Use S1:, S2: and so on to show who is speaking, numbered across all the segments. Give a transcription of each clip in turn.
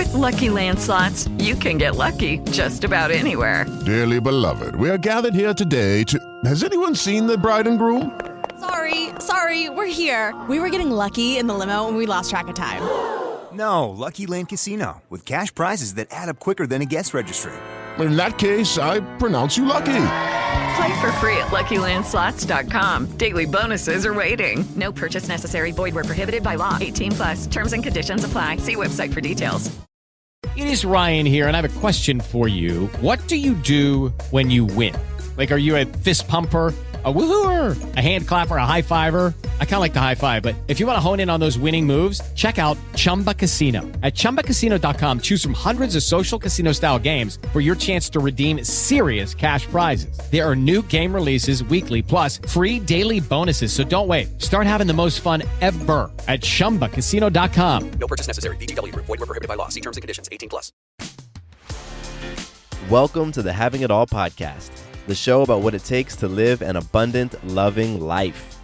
S1: With Lucky Land Slots, you can get lucky just about anywhere.
S2: Dearly beloved, we are gathered here today to... Has anyone seen the bride and groom?
S3: Sorry, we're here. We were getting lucky in the limo and we lost track of time.
S4: No, Lucky Land Casino, with cash prizes that add up quicker than a guest registry.
S2: In that case, I pronounce you lucky.
S1: Play for free at LuckyLandSlots.com. Daily bonuses are waiting. No purchase necessary. Void where prohibited by law. 18+. Terms and conditions apply. See website for details.
S5: It is Ryan here, and I have a question for you. What do you do when you win? Like, are you a fist pumper, a woohooer, a hand clapper, a high fiver? I kind of like the high five, but if you want to hone in on those winning moves, check out Chumba Casino. At ChumbaCasino.com, choose from hundreds of social casino-style games for your chance to redeem serious cash prizes. There are new game releases weekly, plus free daily bonuses. So don't wait. Start having the most fun ever at ChumbaCasino.com.
S6: No purchase necessary. VGW. Void where prohibited by law. See terms and conditions. 18+.
S7: Welcome to the Having It All podcast, the show about what it takes to live an abundant, loving life.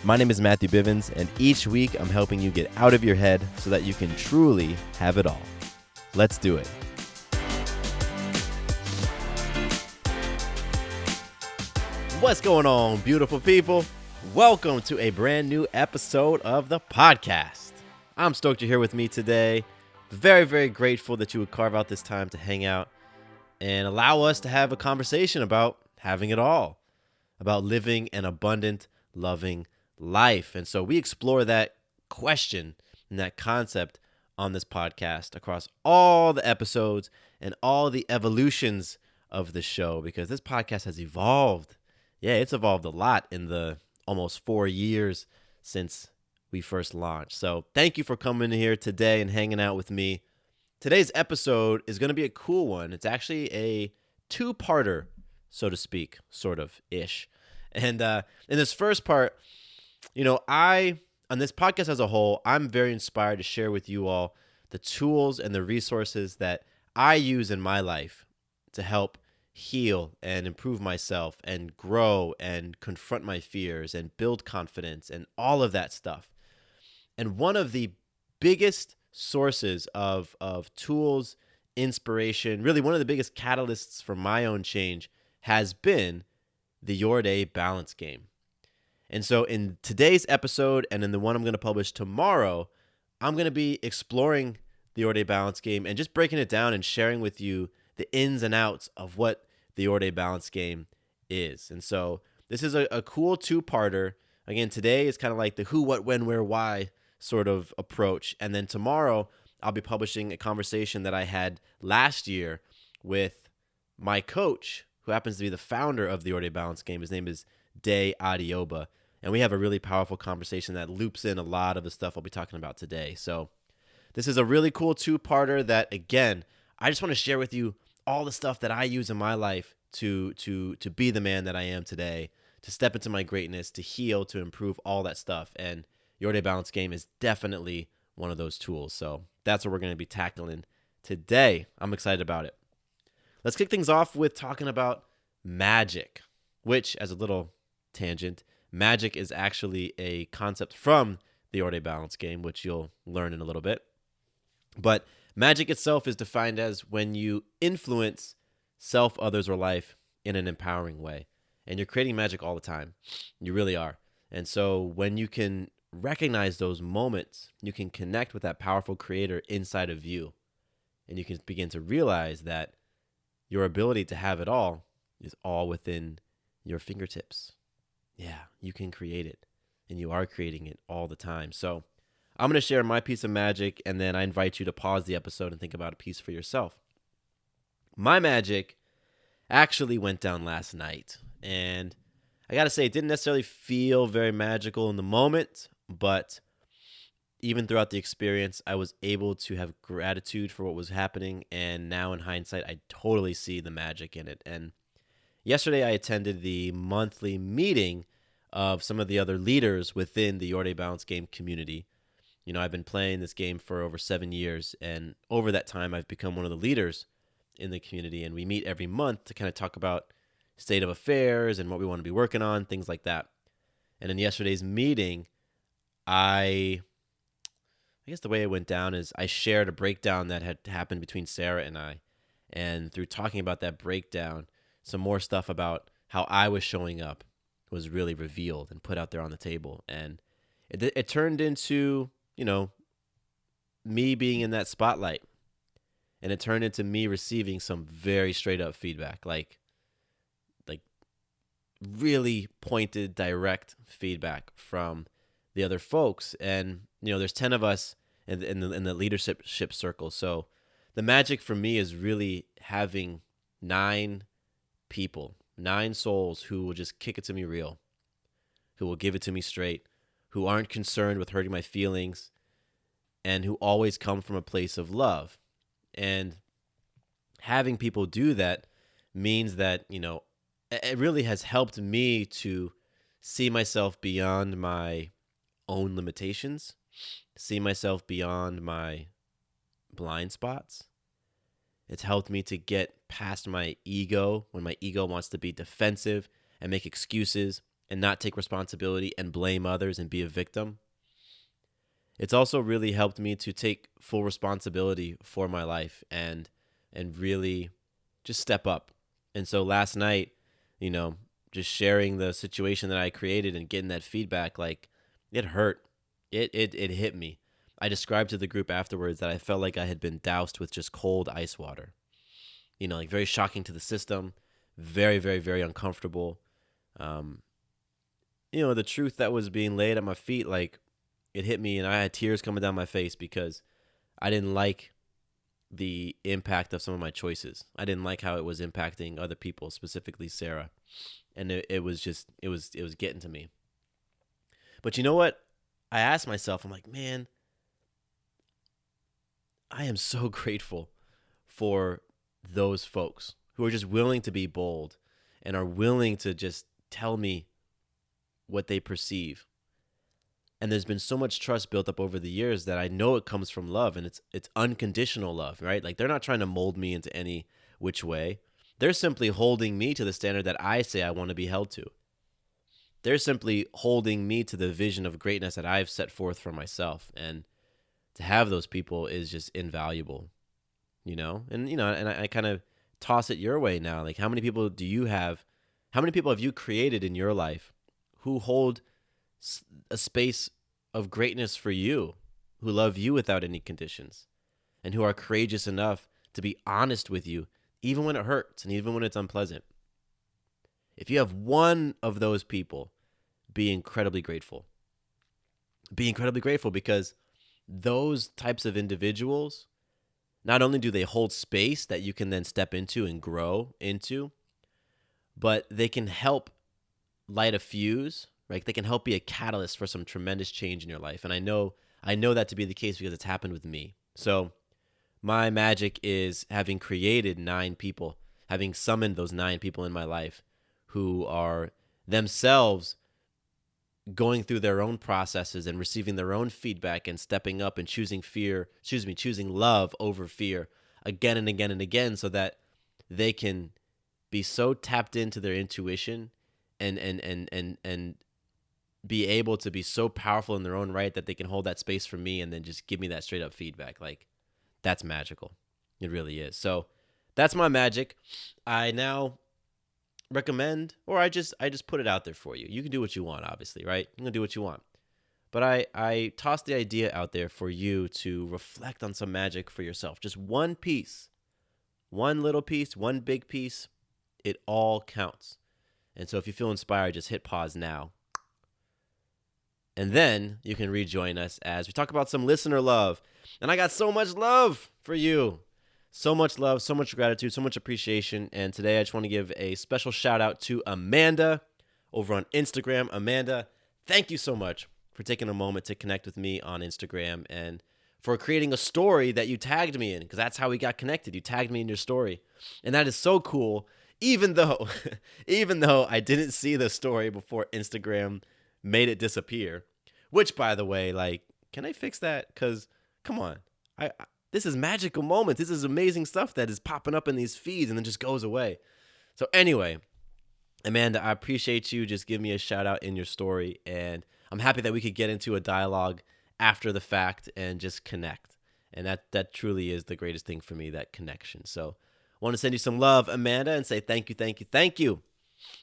S7: My name is Matthew Bivens, and each week I'm helping you get out of your head so that you can truly have it all. Let's do it. What's going on, beautiful people? Welcome to a brand new episode of the podcast. I'm stoked you're here with me today. Very, very grateful that you would carve out this time to hang out and allow us to have a conversation about having it all, about living an abundant, loving life. And so we explore that question and that concept on this podcast across all the episodes and all the evolutions of the show, because this podcast has evolved. Yeah, it's evolved a lot in the almost 4 years since we first launched. So thank you for coming here today and hanging out with me. Today's episode is going to be a cool one. It's actually a two-parter, so to speak, sort of ish. And in this first part, on this podcast as a whole, I'm very inspired to share with you all the tools and the resources that I use in my life to help heal and improve myself and grow and confront my fears and build confidence and all of that stuff. And one of the biggest sources of tools, inspiration, really one of the biggest catalysts for my own change has been the YourDay balance game. And so in today's episode and in the one I'm going to publish tomorrow, I'm going to be exploring the YourDay balance game and just breaking it down and sharing with you the ins and outs of what the YourDay balance game is. And so this is a cool two-parter. Again, today is kind of like the who, what, when, where, why sort of approach. And then tomorrow, I'll be publishing a conversation that I had last year with my coach, who happens to be the founder of the YourDay balance game. His name is Day Adioba. And we have a really powerful conversation that loops in a lot of the stuff I'll be talking about today. So this is a really cool two-parter that, again, I just want to share with you all the stuff that I use in my life to be the man that I am today, to step into my greatness, to heal, to improve, all that stuff. And YourDay balance game is definitely one of those tools. So that's what we're going to be tackling today. I'm excited about it. Let's kick things off with talking about magic, which, as a little tangent, magic is actually a concept from the YourDay balance game, which you'll learn in a little bit. But magic itself is defined as when you influence self, others, or life in an empowering way. And you're creating magic all the time. You really are. And so when you can recognize those moments, you can connect with that powerful creator inside of you. And you can begin to realize that your ability to have it all is all within your fingertips. Yeah, you can create it. And you are creating it all the time. So I'm going to share my piece of magic, and then I invite you to pause the episode and think about a piece for yourself. My magic actually went down last night, and I got to say, it didn't necessarily feel very magical in the moment, but even throughout the experience, I was able to have gratitude for what was happening, and now in hindsight, I totally see the magic in it. And yesterday, I attended the monthly meeting of some of the other leaders within the YourDay balance game community. You know, I've been playing this game for over 7 years, and over that time, I've become one of the leaders in the community, and we meet every month to kind of talk about state of affairs and what we want to be working on, things like that. And in yesterday's meeting, I I guess the way it went down is I shared a breakdown that had happened between Sarah and I. And through talking about that breakdown, some more stuff about how I was showing up was really revealed and put out there on the table. And it turned into, me being in that spotlight. And it turned into me receiving some very straight up feedback, like really pointed, direct feedback from the other folks. And, there's 10 of us in the leadership circle. So the magic for me is really having 9 people, 9 souls who will just kick it to me real, who will give it to me straight, who aren't concerned with hurting my feelings, and who always come from a place of love. And having people do that means that, it really has helped me to see myself beyond my own limitations, see myself beyond my blind spots. It's helped me to get past my ego when my ego wants to be defensive and make excuses and not take responsibility and blame others and be a victim. It's also really helped me to take full responsibility for my life and really just step up. And so last night, just sharing the situation that I created and getting that feedback, like, it hurt. It hit me. I described to the group afterwards that I felt like I had been doused with just cold ice water. Like very shocking to the system, very, very, very uncomfortable. The truth that was being laid at my feet, like, it hit me and I had tears coming down my face because I didn't like the impact of some of my choices. I didn't like how it was impacting other people, specifically Sarah. And it was getting to me. But you know what? I asked myself, I'm like, man, I am so grateful for those folks who are just willing to be bold and are willing to just tell me what they perceive. And there's been so much trust built up over the years that I know it comes from love, and it's unconditional love, right? Like, they're not trying to mold me into any which way. They're simply holding me to the standard that I say I want to be held to. They're simply holding me to the vision of greatness that I've set forth for myself. And to have those people is just invaluable, And, I kind of toss it your way now. Like, how many people do you have? How many people have you created in your life who hold a space of greatness for you, who love you without any conditions, and who are courageous enough to be honest with you, even when it hurts and even when it's unpleasant? If you have one of those people, be incredibly grateful. Be incredibly grateful, because those types of individuals, not only do they hold space that you can then step into and grow into, but they can help light a fuse, right? They can help be a catalyst for some tremendous change in your life. And I know that to be the case because it's happened with me. So my magic is having created 9 people, having summoned those 9 people in my life who are themselves going through their own processes and receiving their own feedback and stepping up and choosing love over fear again and again and again, so that they can be so tapped into their intuition and be able to be so powerful in their own right that they can hold that space for me and then just give me that straight up feedback. Like, that's magical. It really is. So that's my magic. I now recommend, or I just put it out there for you. You can do what you want, obviously, right? You can do what you want. But I toss the idea out there for you to reflect on some magic for yourself. Just one piece, one little piece, one big piece. It all counts. And so if you feel inspired, just hit pause now. And then you can rejoin us as we talk about some listener love. And I got so much love for you. So much love, so much gratitude, so much appreciation. And today I just want to give a special shout out to Amanda over on Instagram. Amanda, thank you so much for taking a moment to connect with me on Instagram and for creating a story that you tagged me in, because that's how we got connected. You tagged me in your story. And that is so cool, even though I didn't see the story before Instagram made it disappear. Which, by the way, like, can I fix that? Because, come on, this is magical moments. This is amazing stuff that is popping up in these feeds and then just goes away. So anyway, Amanda, I appreciate you. Just give me a shout out in your story. And I'm happy that we could get into a dialogue after the fact and just connect. And that truly is the greatest thing for me, that connection. So I want to send you some love, Amanda, and say thank you, thank you, thank you.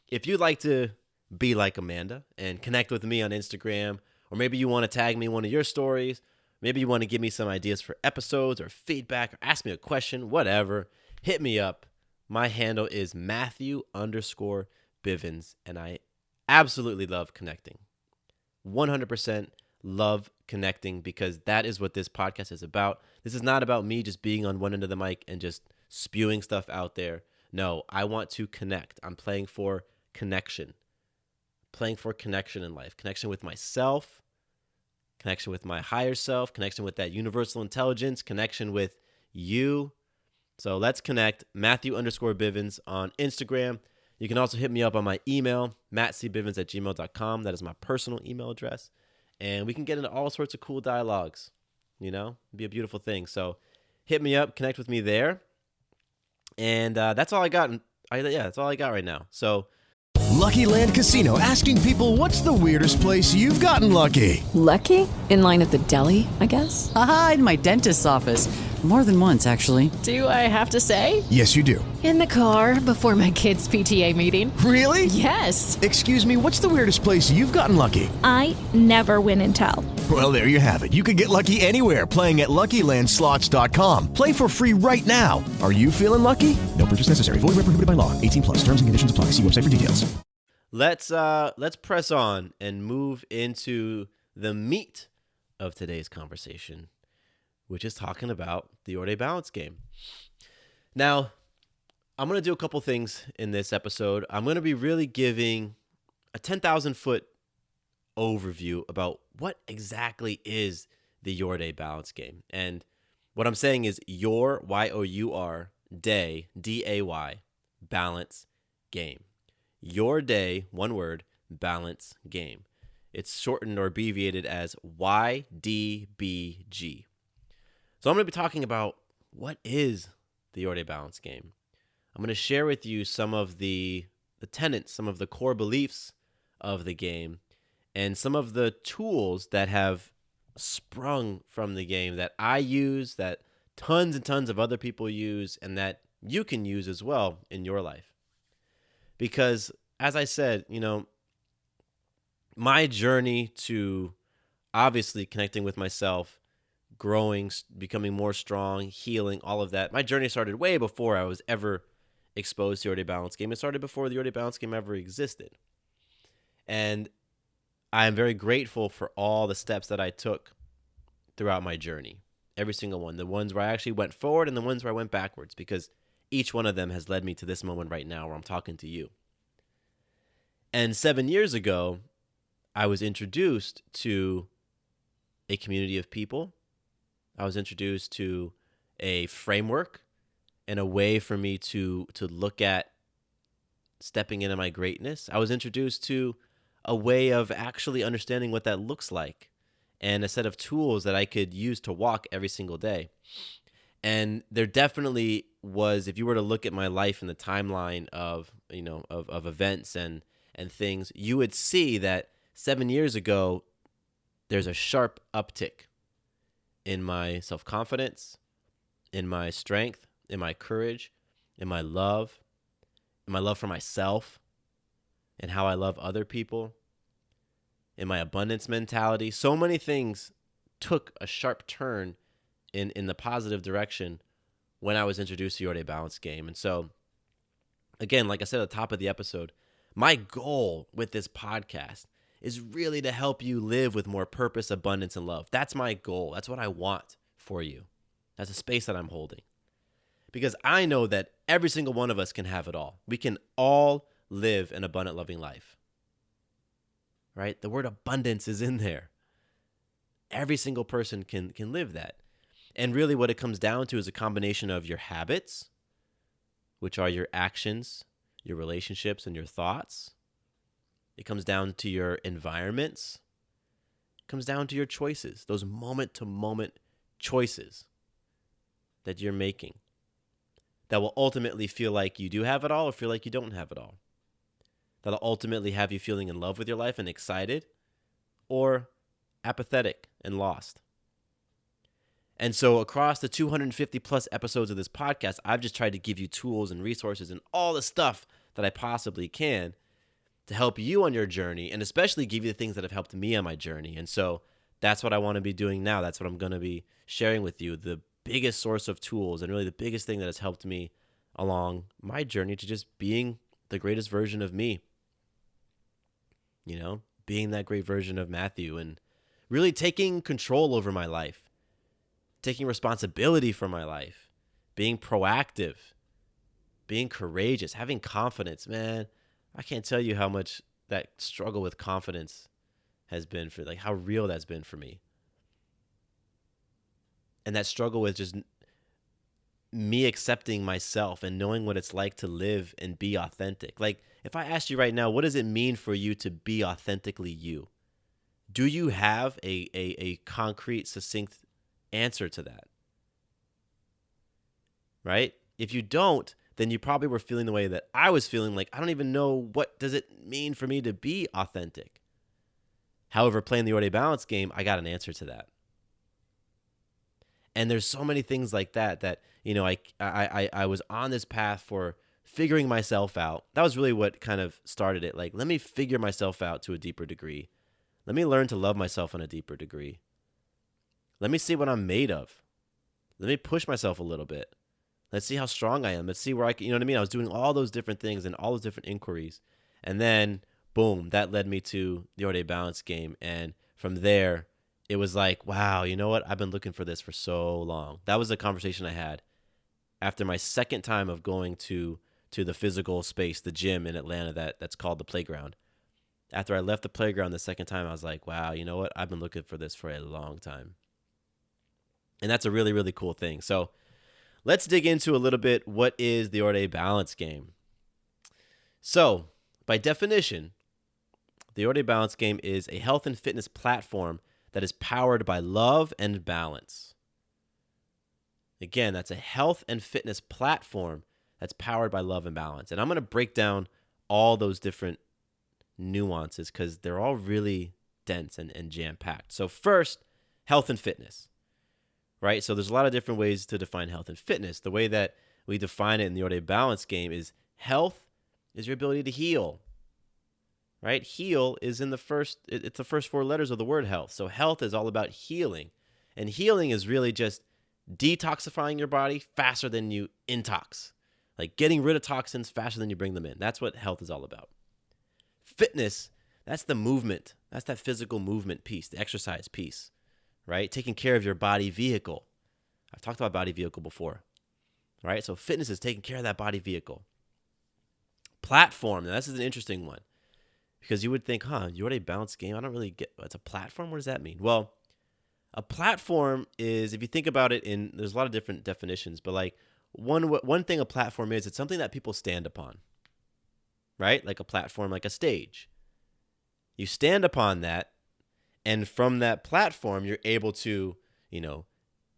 S7: If you'd like to be like Amanda and connect with me on Instagram, or maybe you want to tag me in one of your stories, maybe you want to give me some ideas for episodes or feedback or ask me a question, whatever, hit me up. My handle is Matthew_Bivens, and I absolutely love connecting. 100% love connecting, because that is what this podcast is about. This is not about me just being on one end of the mic and just spewing stuff out there. No, I want to connect. I'm playing for connection. Playing for connection in life. Connection with myself, connection with my higher self, connection with that universal intelligence, connection with you. So let's connect. Matthew_Bivens on Instagram. You can also hit me up on my email, mattcbivens@gmail.com. That is my personal email address. And we can get into all sorts of cool dialogues. It'd be a beautiful thing. So hit me up, connect with me there. And that's all I got. That's all I got right now. So
S8: Lucky Land Casino, asking people, what's the weirdest place you've gotten lucky?
S9: Lucky? In line at the deli, I guess?
S10: Aha, in my dentist's office. More than once, actually.
S3: Do I have to say?
S8: Yes, you do.
S9: In the car before my kids' PTA meeting.
S8: Really?
S9: Yes.
S8: Excuse me, what's the weirdest place you've gotten lucky?
S11: I never win and tell.
S8: Well, there you have it. You can get lucky anywhere, playing at LuckyLandSlots.com. Play for free right now. Are you feeling lucky? No purchase necessary. Void where prohibited by law. 18+. Terms and conditions apply. See website for details.
S7: let's press on and move into the meat of today's conversation, which is talking about the YourDay balance game. Now, I'm going to do a couple things in this episode. I'm going to be really giving a 10,000 foot overview about what exactly is the YourDay balance game. And what I'm saying is your, Y-O-U-R, day, D-A-Y, balance game. YourDay, one word, balance game. It's shortened or abbreviated as YDBG. So I'm going to be talking about what is the YourDay balance game. I'm going to share with you some of the tenets, some of the core beliefs of the game, and some of the tools that have sprung from the game that I use, that tons and tons of other people use, and that you can use as well in your life. Because, as I said, my journey to obviously connecting with myself, growing, becoming more strong, healing, all of that. My journey started way before I was ever exposed to the YourDay balance game. It started before the YourDay balance game ever existed. And I am very grateful for all the steps that I took throughout my journey. Every single one. The ones where I actually went forward and the ones where I went backwards, because each one of them has led me to this moment right now where I'm talking to you. And 7 years ago, I was introduced to a community of people. I was introduced to a framework and a way for me to look at stepping into my greatness. I was introduced to a way of actually understanding what that looks like, and a set of tools that I could use to walk every single day. And there definitely was, if you were to look at my life in the timeline of events and things, you would see that 7 years ago, there's a sharp uptick in my self-confidence, in my strength, in my courage, in my love for myself, and how I love other people, in my abundance mentality. So many things took a sharp turn in the positive direction when I was introduced to YourDay balance game. And so, again, like I said at the top of the episode, my goal with this podcast is really to help you live with more purpose, abundance, and love. That's my goal. That's what I want for you. That's a space that I'm holding. Because I know that every single one of us can have it all. We can all live an abundant, loving life. Right? The word abundance is in there. Every single person can live that. And really what it comes down to is a combination of your habits, which are your actions, your relationships, and your thoughts. It comes down to your environments. It comes down to your choices, those moment-to-moment choices that you're making that will ultimately feel like you do have it all or feel like you don't have it all. That'll ultimately have you feeling in love with your life and excited, or apathetic and lost. And so across the 250 plus episodes of this podcast, I've just tried to give you tools and resources and all the stuff that I possibly can to help you on your journey, and especially give you the things that have helped me on my journey. And so that's what I want to be doing now. That's what I'm going to be sharing with you, the biggest source of tools and really the biggest thing that has helped me along my journey to just being the greatest version of me. You know, being that great version of Matthew and really taking control over my life, taking responsibility for my life, being proactive, being courageous, having confidence. Man, I can't tell you how much that struggle with confidence has been for, like, how real that's been for me. And that struggle with just me accepting myself and knowing what it's like to live and be authentic. Like, if I asked you right now, what does it mean for you to be authentically you? Do you have a concrete, succinct answer to that? Right? If you don't, then you probably were feeling the way that I was feeling, like, I don't even know, what does it mean for me to be authentic? However, playing the YourDay Balance game, I got an answer to that. And there's so many things like that, you know, I was on this path for figuring myself out. That was really what kind of started it. Like, let me figure myself out to a deeper degree. Let me learn to love myself on a deeper degree. Let me see what I'm made of. Let me push myself a little bit. Let's see how strong I am. Let's see where I can, you know what I mean? I was doing all those different things and all those different inquiries. And then, boom, that led me to the YourDay Balance game. And from there, it was like, wow, you know what? I've been looking for this for so long. That was a conversation I had after my second time of going to the physical space, the gym in Atlanta that's called the Playground. After I left the Playground the second time, I was like, wow, you know what? I've been looking for this for a long time. And that's a really, really cool thing. So let's dig into a little bit, what is the YourDay Balance game? So by definition, the YourDay Balance game is a health and fitness platform that is powered by love and balance. Again, that's a health and fitness platform that's powered by love and balance. And I'm going to break down all those different nuances because they're all really dense and jam-packed. So first, health and fitness, right? So there's a lot of different ways to define health and fitness. The way that we define it in the YourDay Balance game is health is your ability to heal, right? Heal is it's the first four letters of the word health. So health is all about healing. And healing is really just detoxifying your body faster than you intox. Like getting rid of toxins faster than you bring them in. That's what health is all about. Fitness, that's the movement. That's that physical movement piece, the exercise piece, right? Taking care of your body vehicle. I've talked about body vehicle before, right? So fitness is taking care of that body vehicle. Platform, now this is an interesting one because you would think, YourDay Balance game, I don't really get, it's a platform? What does that mean? Well, a platform is, if you think about it, there's a lot of different definitions, but like one thing a platform is, it's something that people stand upon, right? Like a platform, like a stage. You stand upon that, and from that platform, you're able to,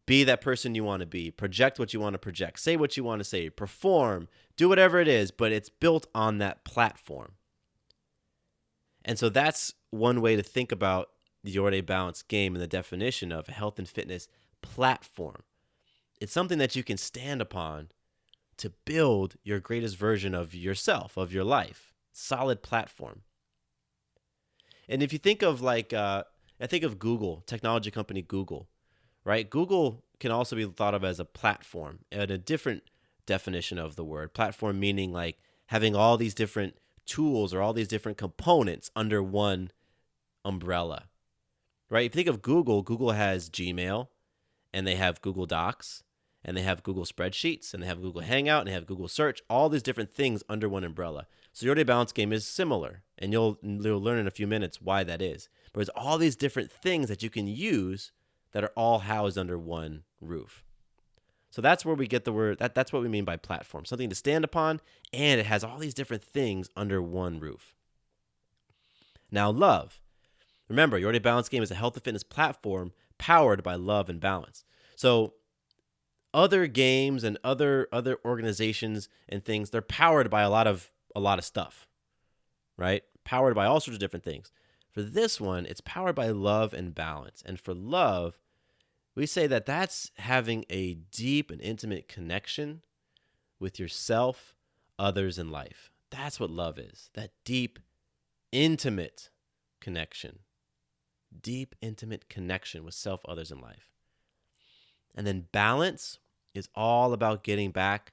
S7: be that person you want to be, project what you want to project, say what you want to say, perform, do whatever it is, but it's built on that platform. And so that's one way to think about the YourDay Balance game and the definition of a health and fitness platform. It's something that you can stand upon to build your greatest version of yourself, of your life. Solid platform. And if you think of I think of Google, technology company Google, right? Google can also be thought of as a platform, and a different definition of the word. Platform meaning like having all these different tools or all these different components under one umbrella, right? If you think of Google, Google has Gmail, and they have Google Docs, and they have Google Spreadsheets, and they have Google Hangout, and they have Google Search, all these different things under one umbrella. So YourDay Balance game is similar, and you'll learn in a few minutes why that is. But there's all these different things that you can use that are all housed under one roof. So that's where we get the word, that's what we mean by platform. Something to stand upon, and it has all these different things under one roof. Now, love. Remember, YourDay Balance game is a health and fitness platform powered by love and balance. So other games and other organizations and things, they're powered by a lot of stuff, right? Powered by all sorts of different things. For this one, it's powered by love and balance. And for love, we say that that's having a deep and intimate connection with yourself, others, and life. That's what love is. That deep, intimate connection. Deep, intimate connection with self, others, and life. And then balance is all about getting back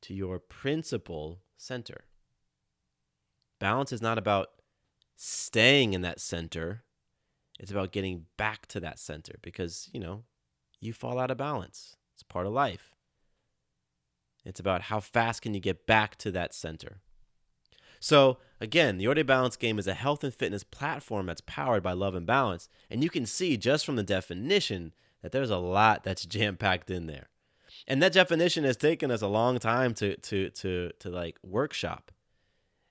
S7: to your principal center. Balance is not about staying in that center. It's about getting back to that center because, you fall out of balance. It's part of life. It's about how fast can you get back to that center. So again, the YourDay Balance Game is a health and fitness platform that's powered by love and balance. And you can see just from the definition that there's a lot that's jam-packed in there. And that definition has taken us a long time to like workshop.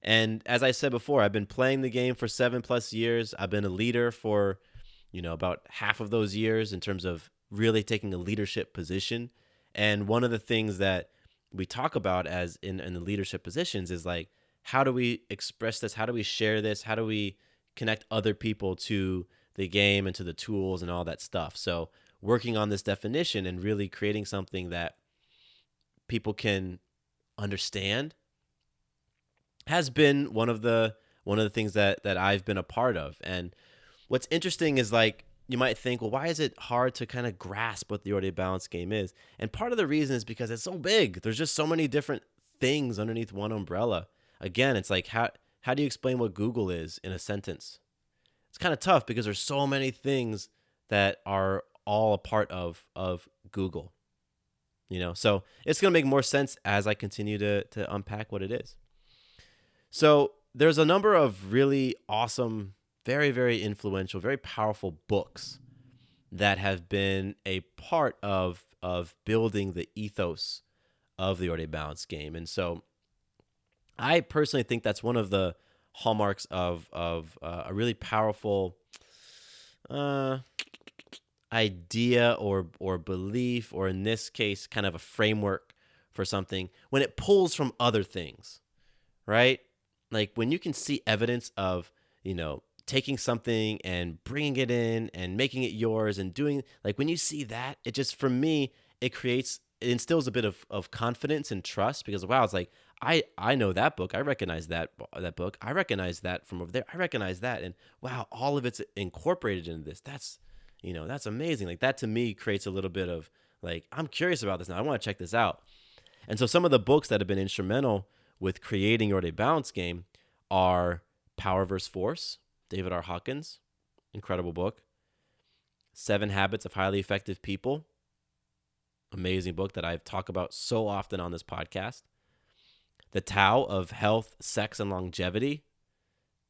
S7: And as I said before, I've been playing the game for 7+ years. I've been a leader for, about half of those years in terms of really taking a leadership position. And one of the things that we talk about as in the leadership positions is like, how do we express this? How do we share this? How do we connect other people to the game and to the tools and all that stuff? So working on this definition and really creating something that people can understand has been one of the things that I've been a part of. And what's interesting is like, you might think, well, why is it hard to kind of grasp what the YourDay Balance Game is? And part of the reason is because it's so big. There's just so many different things underneath one umbrella. Again, it's like, how do you explain what Google is in a sentence? It's kind of tough because there's so many things that are all a part of Google. So it's going to make more sense as I continue to unpack what it is. So there's a number of really awesome, very, very influential, very powerful books that have been a part of building the ethos of the YourDay Balance Game. And so I personally think that's one of the hallmarks of a really powerful idea or belief, or in this case, kind of a framework for something when it pulls from other things, right? Like when you can see evidence of, taking something and bringing it in and making it yours and doing, like when you see that, it just, for me, it instills a bit of confidence and trust because, wow, it's like, I know that book. I recognize that book. I recognize that from over there. I recognize that. And wow, all of it's incorporated into this. That's amazing. Like that to me creates a little bit of like, I'm curious about this now. I want to check this out. And so some of the books that have been instrumental with creating YourDay Balance Game are Power vs. Force, David R. Hawkins, incredible book. 7 Habits of Highly Effective People, amazing book that I've talked about so often on this podcast. The Tao of Health, Sex, and Longevity.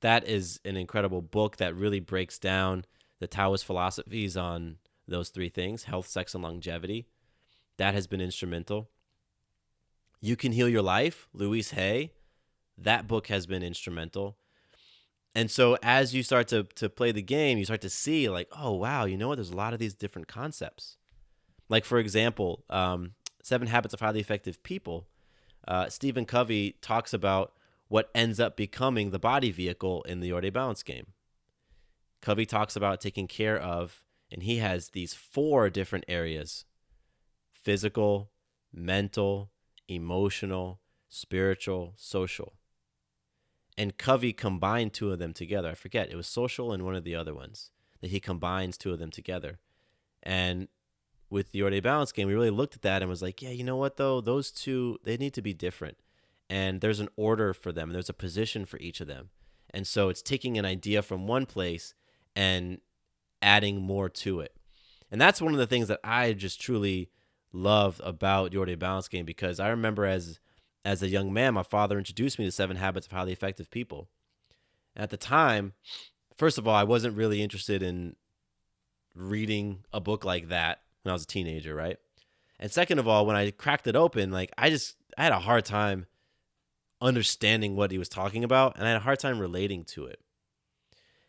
S7: That is an incredible book that really breaks down the Taoist philosophies on those 3 things, health, sex, and longevity. That has been instrumental. You Can Heal Your Life, Louise Hay. That book has been instrumental. And so as you start to play the game, you start to see like, oh, wow, you know what? There's a lot of these different concepts. Like, for example, 7 Habits of Highly Effective People. Stephen Covey talks about what ends up becoming the body vehicle in the YourDay Balance Game. Covey talks about taking care of, and he has these 4 different areas: physical, mental, emotional, spiritual, social. And Covey combined 2 of them together. I forget, it was social and one of the other ones that he combines 2 of them together. And with the YourDay Balance Game, we really looked at that and was like, yeah, you know what though? Those 2, they need to be different. And there's an order for them. And there's a position for each of them. And so it's taking an idea from one place and adding more to it. And that's one of the things that I just truly love about YourDay Balance Game, because I remember as a young man, my father introduced me to 7 Habits of Highly Effective People. And at the time, first of all, I wasn't really interested in reading a book like that when I was a teenager, right? And second of all, when I cracked it open, like I had a hard time understanding what he was talking about, and I had a hard time relating to it.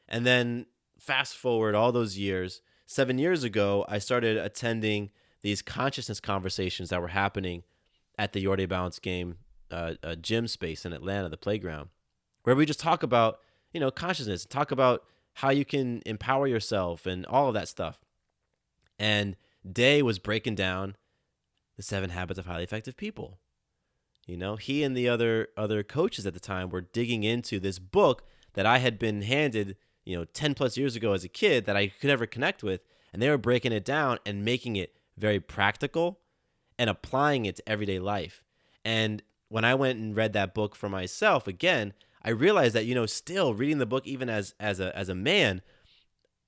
S7: And then fast forward all those years, 7 years ago, I started attending these consciousness conversations that were happening at the YourDay Balance Game gym space in Atlanta, the playground, where we just talk about, consciousness, talk about how you can empower yourself and all of that stuff. And Day was breaking down the 7 habits of highly effective people. He and the other coaches at the time were digging into this book that I had been handed, 10 plus years ago as a kid that I could never connect with. And they were breaking it down and making it very practical and applying it to everyday life. And when I went and read that book for myself again, I realized that, still reading the book, even as a man,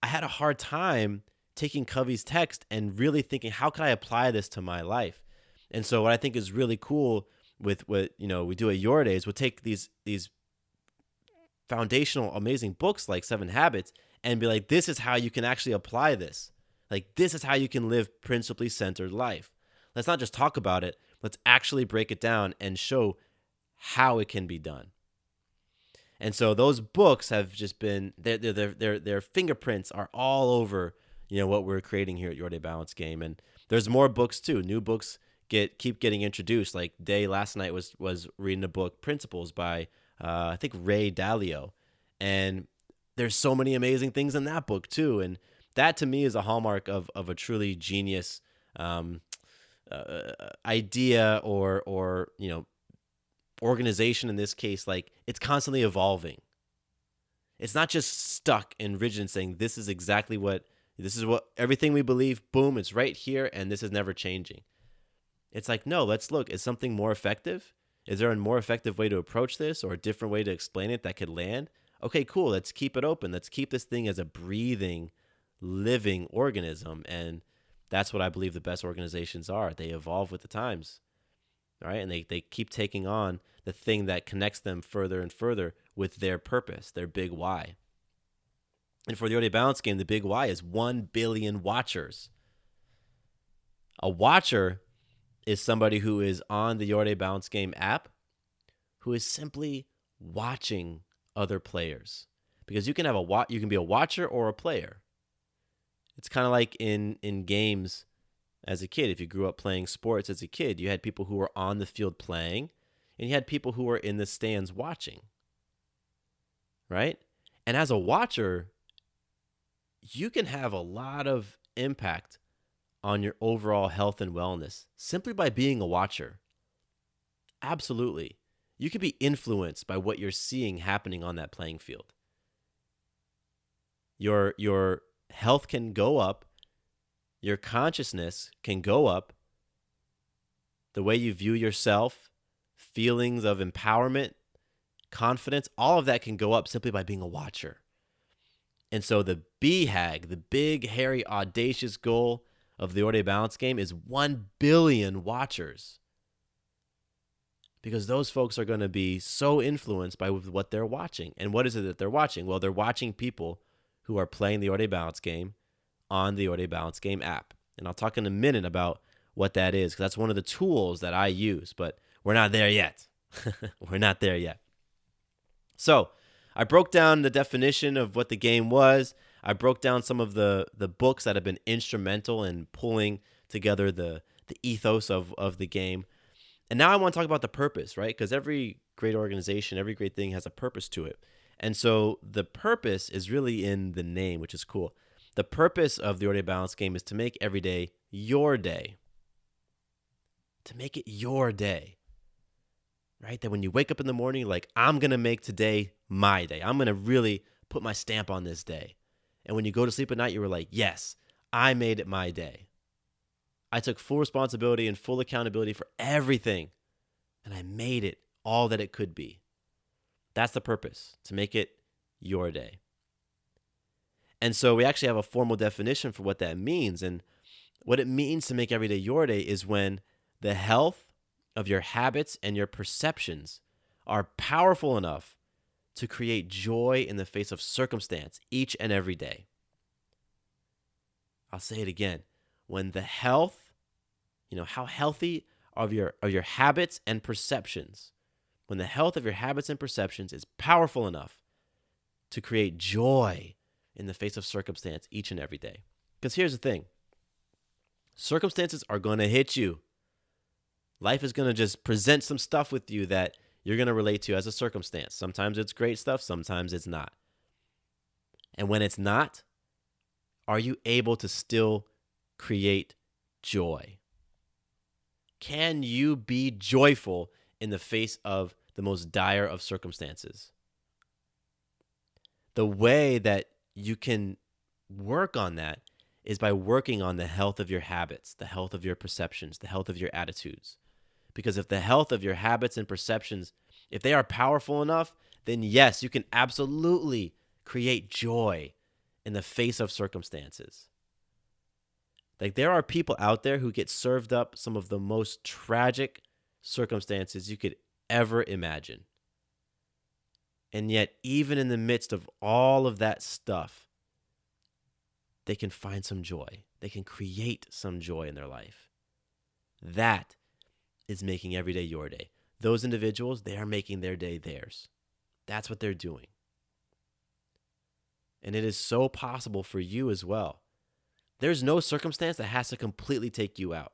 S7: I had a hard time taking Covey's text and really thinking, how can I apply this to my life? And so what I think is really cool with what we do at YourDay is we'll take these foundational, amazing books like 7 Habits and be like, this is how you can actually apply this. Like, this is how you can live principally centered life. Let's not just talk about it. Let's actually break it down and show how it can be done. And so those books have just been, their fingerprints are all over, what we're creating here at YourDay Balance Game. And there's more books too. New books keep getting introduced. Like Day last night was reading a book, Principles by I think Ray Dalio, and there's so many amazing things in that book too. And that to me is a hallmark of a truly genius idea or organization in this case. Like, it's constantly evolving. It's not just stuck and rigid and saying this is what everything we believe, boom, it's right here and this is never changing. It's like, no, let's look. Is something more effective? Is there a more effective way to approach this or a different way to explain it that could land? Okay, cool. Let's keep it open. Let's keep this thing as a breathing, living organism. And that's what I believe the best organizations are. They evolve with the times, right? And they keep taking on the thing that connects them further and further with their purpose, their big why. And for the YourDay Balance Game, the big why is 1 billion watchers. A watcher is somebody who is on the YourDay Balance Game app who is simply watching other players. Because you can be a watcher or a player. It's kind of like in games as a kid. If you grew up playing sports as a kid, you had people who were on the field playing, and you had people who were in the stands watching. Right? And as a watcher, you can have a lot of impact on your overall health and wellness simply by being a watcher. Absolutely. You can be influenced by what you're seeing happening on that playing field. Your health can go up. Your consciousness can go up. The way you view yourself, feelings of empowerment, confidence, all of that can go up simply by being a watcher. And so the BHAG, the big, hairy, audacious goal of the YourDay Balance Game is 1 billion watchers. Because those folks are going to be so influenced by what they're watching. And what is it that they're watching? Well, they're watching people who are playing the YourDay Balance Game on the YourDay Balance Game app. And I'll talk in a minute about what that is, because that's one of the tools that I use, but we're not there yet. We're not there yet. So I broke down the definition of what the game was. I broke down some of the books that have been instrumental in pulling together the ethos of the game. And now I want to talk about the purpose, right? Because every great organization, every great thing has a purpose to it. And so the purpose is really in the name, which is cool. The purpose of the YourDay Balance Game is to make every day your day. To make it your day. Right? That when you wake up in the morning, you're like, I'm going to make today my day. I'm going to really put my stamp on this day. And when you go to sleep at night, you were like, yes, I made it my day. I took full responsibility and full accountability for everything. And I made it all that it could be. That's the purpose, to make it your day. And so we actually have a formal definition for what that means. And what it means to make every day your day is when the health of your habits and your perceptions are powerful enough to create joy in the face of circumstance each and every day. I'll say it again. When the health, how healthy of your habits and perceptions, when the health of your habits and perceptions is powerful enough to create joy in the face of circumstance each and every day. Because here's the thing. Circumstances are going to hit you. Life is going to just present some stuff with you that you're going to relate to as a circumstance. Sometimes it's great stuff, sometimes it's not. And when it's not, are you able to still create joy? Can you be joyful in the face of the most dire of circumstances? The way that you can work on that is by working on the health of your habits, the health of your perceptions, the health of your attitudes. Because if the health of your habits and perceptions, if they are powerful enough, then yes, you can absolutely create joy in the face of circumstances. Like, there are people out there who get served up some of the most tragic circumstances you could ever imagine. And yet, even in the midst of all of that stuff, they can find some joy. They can create some joy in their life. That is making every day your day. Those individuals, they are making their day theirs. That's what they're doing. And it is so possible for you as well. There's no circumstance that has to completely take you out,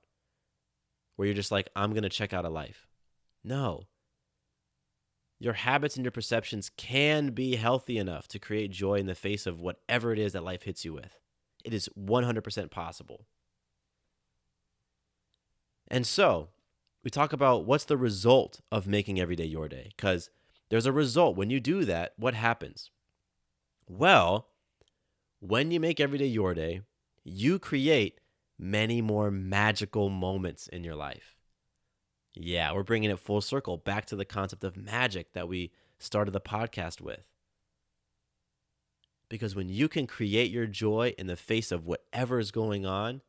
S7: where you're just like, I'm going to check out of life. No. Your habits and your perceptions can be healthy enough to create joy in the face of whatever it is that life hits you with. It is 100% possible. And so, we talk about what's the result of making every day your day, because there's a result. When you do that, what happens? Well, when you make every day your day, you create many more magical moments in your life. Yeah, we're bringing it full circle back to the concept of magic that we started the podcast with. Because when you can create your joy in the face of whatever is going on,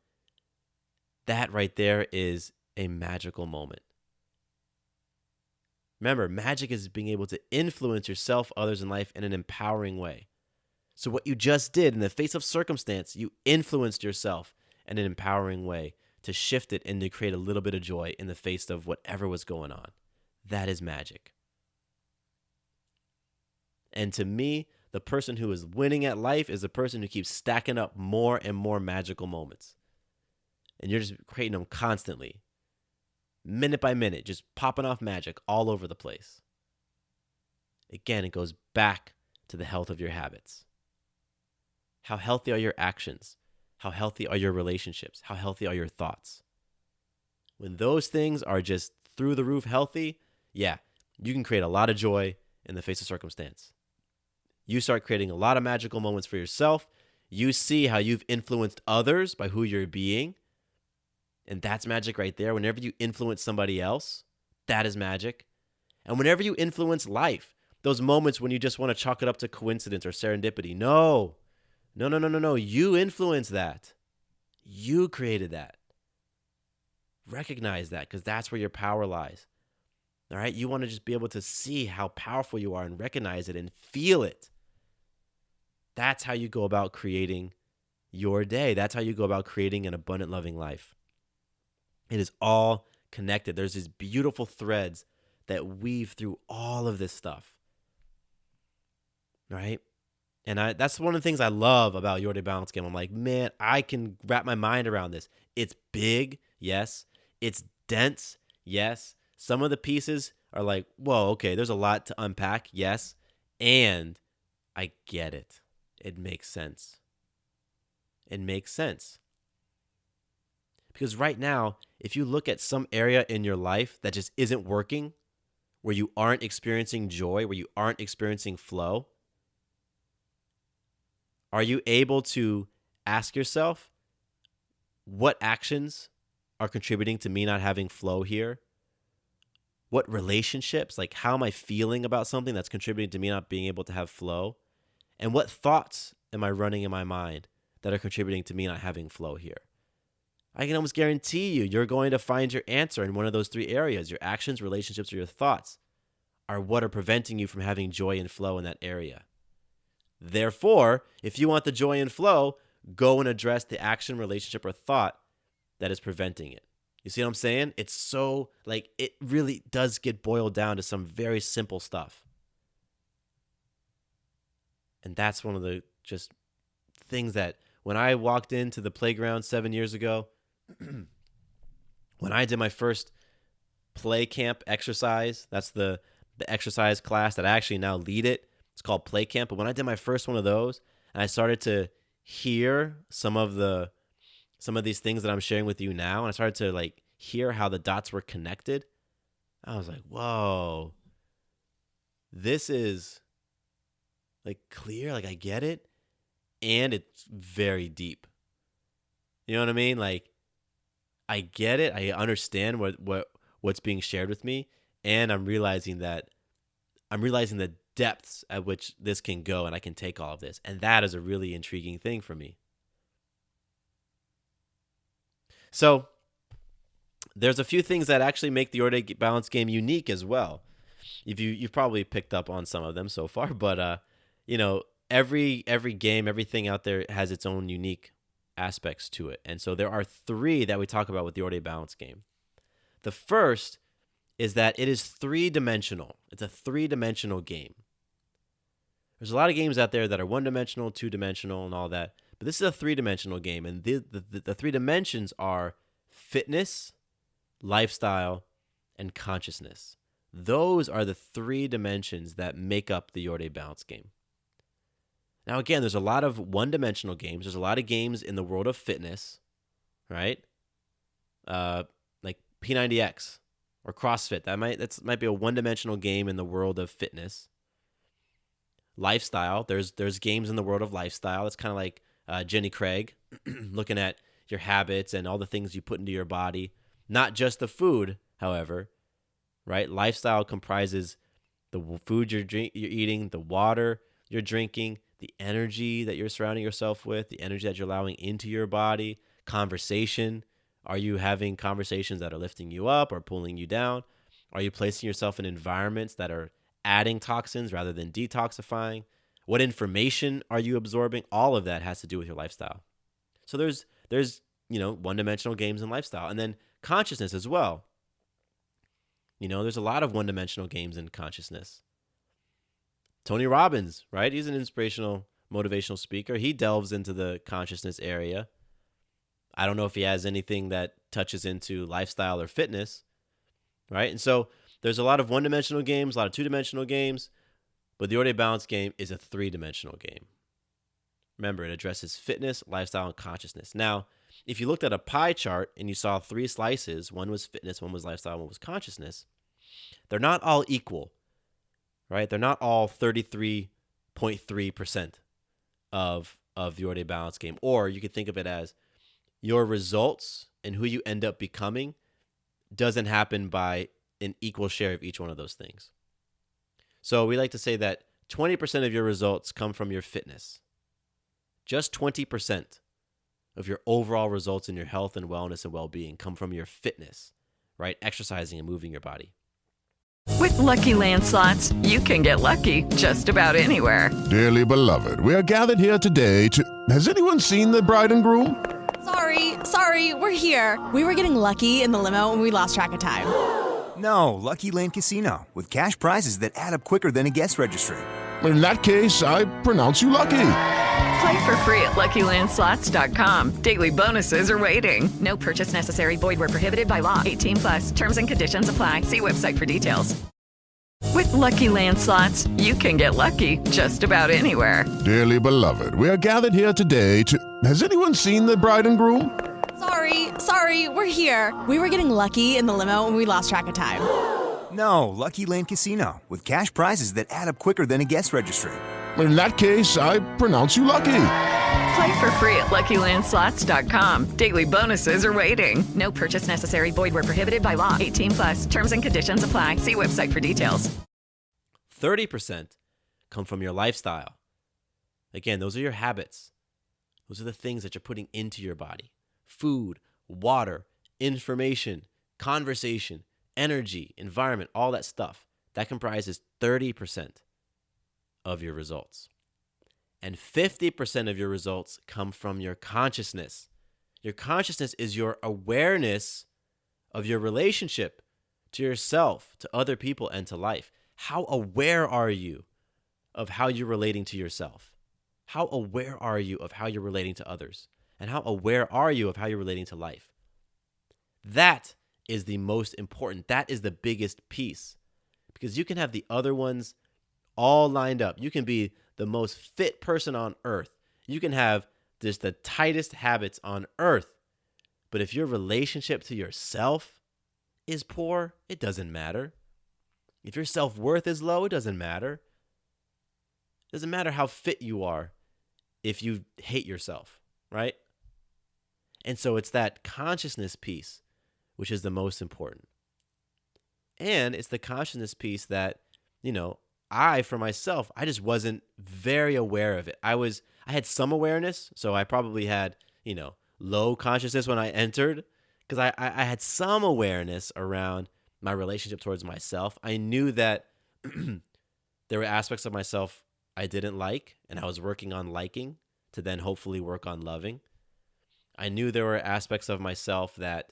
S7: that right there is a magical moment. Remember, magic is being able to influence yourself, others, in life in an empowering way. So what you just did in the face of circumstance, you influenced yourself in an empowering way to shift it and to create a little bit of joy in the face of whatever was going on. That is magic. And to me, the person who is winning at life is the person who keeps stacking up more and more magical moments. And you're just creating them constantly, minute by minute, just popping off magic all over the place. Again, it goes back to the health of your habits. How healthy are your actions? How healthy are your relationships? How healthy are your thoughts? When those things are just through the roof healthy, yeah, you can create a lot of joy in the face of circumstance. You start creating a lot of magical moments for yourself. You see how you've influenced others by who you're being. And that's magic right there. Whenever you influence somebody else, that is magic. And whenever you influence life, those moments when you just want to chalk it up to coincidence or serendipity, no. You influence that. You created that. Recognize that, because that's where your power lies. All right? You want to just be able to see how powerful you are and recognize it and feel it. That's how you go about creating your day. That's how you go about creating an abundant, loving life. It is all connected. There's these beautiful threads that weave through all of this stuff. Right? And that's one of the things I love about Your Day Balance Game. I'm like, man, I can wrap my mind around this. It's big, yes. It's dense, yes. Some of the pieces are like, whoa, okay, there's a lot to unpack, yes. And I get it. It makes sense. It makes sense. Because right now, if you look at some area in your life that just isn't working, where you aren't experiencing joy, where you aren't experiencing flow, are you able to ask yourself, what actions are contributing to me not having flow here? What relationships, like how am I feeling about something that's contributing to me not being able to have flow? And what thoughts am I running in my mind that are contributing to me not having flow here? I can almost guarantee you're going to find your answer in one of those three areas. Your actions, relationships, or your thoughts are what are preventing you from having joy and flow in that area. Therefore, if you want the joy and flow, go and address the action, relationship, or thought that is preventing it. You see what I'm saying? It's so, like, it really does get boiled down to some very simple stuff. And that's one of the just things that when I walked into the playground 7 years ago, when I did my first play camp exercise, that's the exercise class that I actually now lead it. It's called Play Camp. But when I did my first one of those, and I started to hear some of these things that I'm sharing with you now, and I started to like hear how the dots were connected, I was like, whoa, this is like clear, like I get it, and it's very deep. You know what I mean? Like, I get it. I understand what's being shared with me, and I'm realizing the depths at which this can go, and I can take all of this, and that is a really intriguing thing for me. So, there's a few things that actually make the YourDay balance game unique as well. You've probably picked up on some of them so far, but every game, everything out there has its own unique aspects to it. And so there are 3 that we talk about with the YourDay balance game. The first is that it is 3-dimensional. It's a 3-dimensional game. There's a lot of games out there that are 1-dimensional, 2-dimensional, and all that, but this is a 3-dimensional game, and the 3 dimensions are fitness, lifestyle, and consciousness. Those are the 3 dimensions that make up the YourDay balance game. Now, again, there's a lot of 1-dimensional games. There's a lot of games in the world of fitness, right? Like P90X or CrossFit. That might be a 1-dimensional game in the world of fitness. Lifestyle. There's games in the world of lifestyle. It's kind of like Jenny Craig, looking at your habits and all the things you put into your body. Not just the food, however, right? Lifestyle comprises the food you're eating, the water you're drinking, the energy that you're surrounding yourself with, the energy that you're allowing into your body, conversation. Are you having conversations that are lifting you up or pulling you down? Are you placing yourself in environments that are adding toxins rather than detoxifying? What information are you absorbing? All of that has to do with your lifestyle. So there's 1-dimensional games and lifestyle, and then consciousness as well. There's a lot of 1-dimensional games in consciousness. Tony Robbins, right? He's an inspirational, motivational speaker. He delves into the consciousness area. I don't know if he has anything that touches into lifestyle or fitness, right? And so there's a lot of 1-dimensional games, a lot of 2-dimensional games, but the YourDay balance game is a 3-dimensional game. Remember, it addresses fitness, lifestyle, and consciousness. Now, if you looked at a pie chart and you saw 3 slices, one was fitness, one was lifestyle, one was consciousness, they're not all equal, right? They're not all 33.3% of the YourDay balance game. Or you could think of it as your results and who you end up becoming doesn't happen by an equal share of each one of those things. So we like to say that 20% of your results come from your fitness. Just 20% of your overall results in your health and wellness and well-being come from your fitness, right? Exercising and moving your body.
S1: With Lucky Land Slots, you can get lucky just about anywhere.
S2: Dearly beloved, we are gathered here today to... Has anyone seen the bride and groom?
S3: Sorry, we're here. We were getting lucky in the limo and we lost track of time.
S4: No, Lucky Land Casino, with cash prizes that add up quicker than a guest registry.
S2: In that case, I pronounce you lucky.
S1: Play for free at LuckyLandSlots.com. Daily bonuses are waiting. No purchase necessary. Void where prohibited by law. 18+. Terms and conditions apply. See website for details. With Lucky Land Slots, you can get lucky just about anywhere.
S2: Dearly beloved, we are gathered here today to... Has anyone seen the bride and groom?
S3: Sorry, we're here. We were getting lucky in the limo and we lost track of time.
S4: No, Lucky Land Casino, with cash prizes that add up quicker than a guest registry.
S2: In that case, I pronounce you lucky.
S1: Play for free at LuckyLandSlots.com. Daily bonuses are waiting. No purchase necessary. Void where prohibited by law. 18+. Terms and conditions apply. See website for details.
S7: 30% come from your lifestyle. Again, those are your habits. Those are the things that you're putting into your body. Food, water, information, conversation, energy, environment, all that stuff. That comprises 30% of your results. And 50% of your results come from your consciousness. Your consciousness is your awareness of your relationship to yourself, to other people, and to life. How aware are you of how you're relating to yourself? How aware are you of how you're relating to others? And how aware are you of how you're relating to life? That is the most important. That is the biggest piece. Because you can have the other ones all lined up. You can be the most fit person on earth. You can have just the tightest habits on earth, but if your relationship to yourself is poor, it doesn't matter. If your self-worth is low, it doesn't matter. It doesn't matter how fit you are if you hate yourself, right? And so it's that consciousness piece which is the most important. And it's the consciousness piece that, for myself, I just wasn't very aware of it. I had some awareness, so I probably had, low consciousness when I entered, because I had some awareness around my relationship towards myself. I knew that there were aspects of myself I didn't like, and I was working on liking to then hopefully work on loving. I knew there were aspects of myself that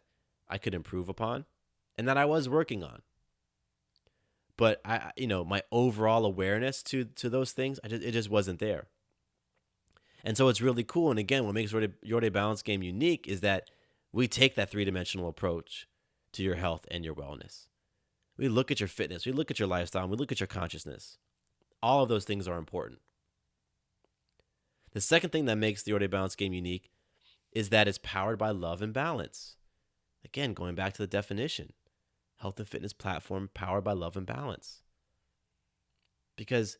S7: I could improve upon and that I was working on. But my overall awareness to those things, it just wasn't there. And so it's really cool. And again, what makes Your Day Balance Game unique is that we take that three-dimensional approach to your health and your wellness. We look at your fitness, we look at your lifestyle, and we look at your consciousness. All of those things are important. The second thing that makes the Your Day Balance Game unique is that it's powered by love and balance. Again, going back to the definition, health and fitness platform powered by love and balance. Because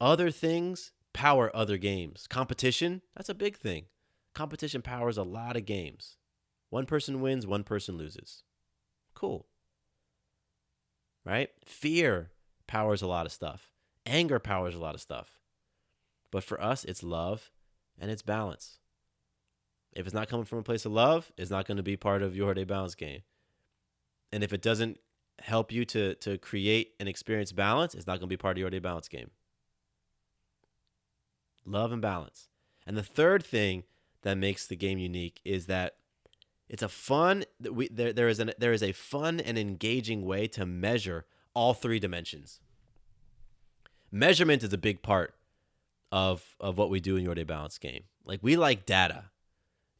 S7: other things power other games. Competition, that's a big thing. Competition powers a lot of games. One person wins, one person loses. Cool. Right? Fear powers a lot of stuff. Anger powers a lot of stuff. But for us, it's love and it's balance. If it's not coming from a place of love, it's not going to be part of Your Day Balance Game. And if it doesn't help you to create and experience balance, it's not going to be part of Your Day Balance Game. Love and balance. And the third thing that makes the game unique is that it's a fun. There is a fun and engaging way to measure all three dimensions. Measurement is a big part of what we do in Your Day Balance Game. Like, we like data.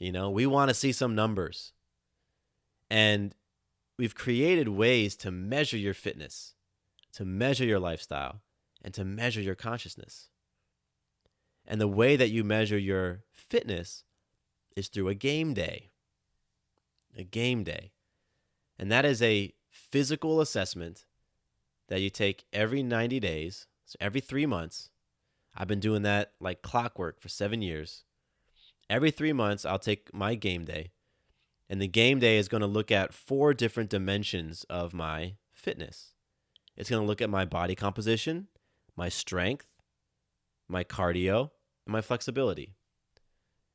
S7: We want to see some numbers. And we've created ways to measure your fitness, to measure your lifestyle, and to measure your consciousness. And the way that you measure your fitness is through a game day. A game day. And that is a physical assessment that you take every 90 days, so every 3 months. I've been doing that like clockwork for 7 years. Every 3 months, I'll take my game day. And the game day is going to look at 4 different dimensions of my fitness. It's going to look at my body composition, my strength, my cardio, and my flexibility.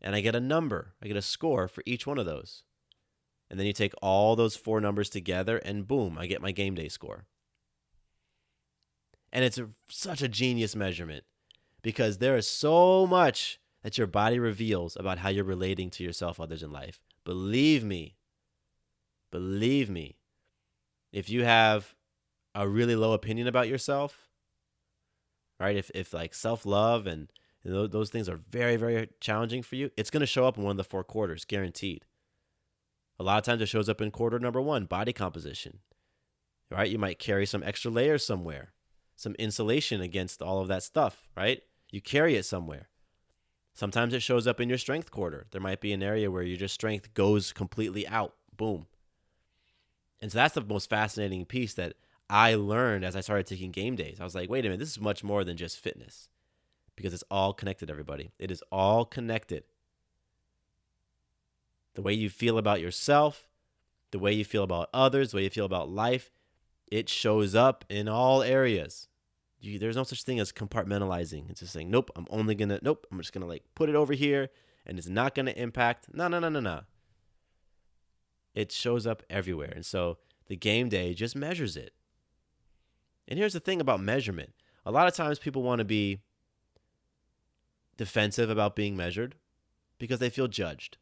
S7: And I get a number. I get a score for each one of those. And then you take all those 4 numbers together and boom, I get my game day score. And it's such a genius measurement because there is so much that your body reveals about how you're relating to yourself, others, in life. Believe me, if you have a really low opinion about yourself, right? If like self-love and those things are very, very challenging for you, it's going to show up in one of the 4 quarters, guaranteed. A lot of times it shows up in quarter number 1, body composition, right? You might carry some extra layers somewhere, some insulation against all of that stuff, right? You carry it somewhere. Sometimes it shows up in your strength quarter. There might be an area where your just strength goes completely out. Boom. And so that's the most fascinating piece that I learned as I started taking game days. I was like, wait a minute, this is much more than just fitness because it's all connected, everybody. It is all connected. The way you feel about yourself, the way you feel about others, the way you feel about life, it shows up in all areas. There's no such thing as compartmentalizing. It's just saying, nope, I'm just going to like put it over here and it's not going to impact. No. It shows up everywhere. And so the game day just measures it. And here's the thing about measurement. A lot of times people want to be defensive about being measured because they feel judged.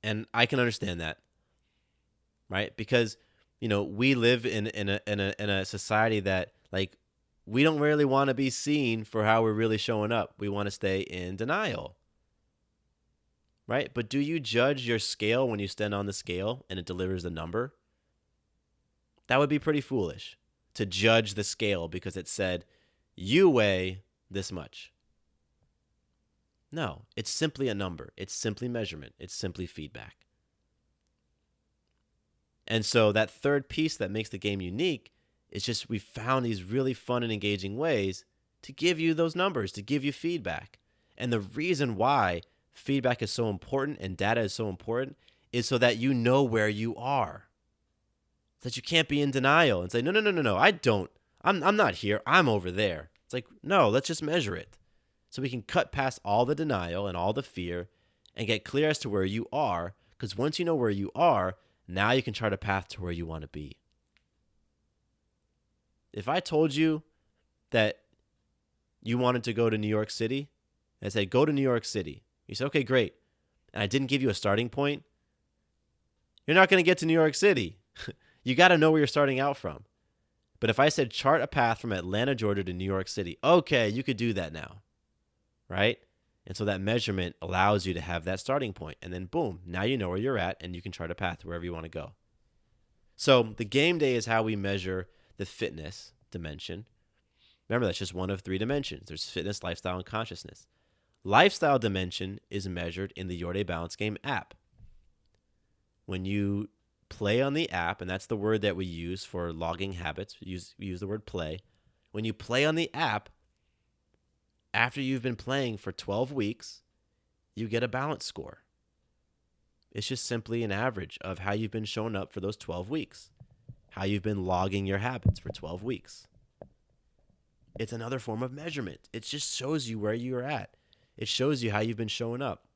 S7: And I can understand that, right? Because, we live in a society that, like, we don't really want to be seen for how we're really showing up. We want to stay in denial, right? But do you judge your scale when you stand on the scale and it delivers a number? That would be pretty foolish to judge the scale because it said, you weigh this much. No, it's simply a number. It's simply measurement. It's simply feedback. And so that third piece that makes the game unique is just we found these really fun and engaging ways to give you those numbers, to give you feedback. And the reason why feedback is so important and data is so important is so that you know where you are. So that you can't be in denial and say, no, I'm not here. I'm over there. It's like, no, let's just measure it. So we can cut past all the denial and all the fear and get clear as to where you are. Because once you know where you are, now you can chart a path to where you want to be. If I told you that you wanted to go to New York City, and I said, go to New York City. You said, okay, great. And I didn't give you a starting point, you're not going to get to New York City. You got to know where you're starting out from. But if I said chart a path from Atlanta, Georgia to New York City, okay, you could do that now, right? And so that measurement allows you to have that starting point. And then boom, now you know where you're at and you can chart a path wherever you want to go. So the game day is how we measure the fitness dimension. Remember, that's just one of 3 dimensions. There's fitness, lifestyle, and consciousness. Lifestyle dimension is measured in the YourDay Balance Game app. When you play on the app, and that's the word that we use for logging habits, we use the word play. When you play on the app, after you've been playing for 12 weeks, you get a balance score. It's just simply an average of how you've been showing up for those 12 weeks, how you've been logging your habits for 12 weeks. It's another form of measurement. It just shows you where you're at. It shows you how you've been showing up.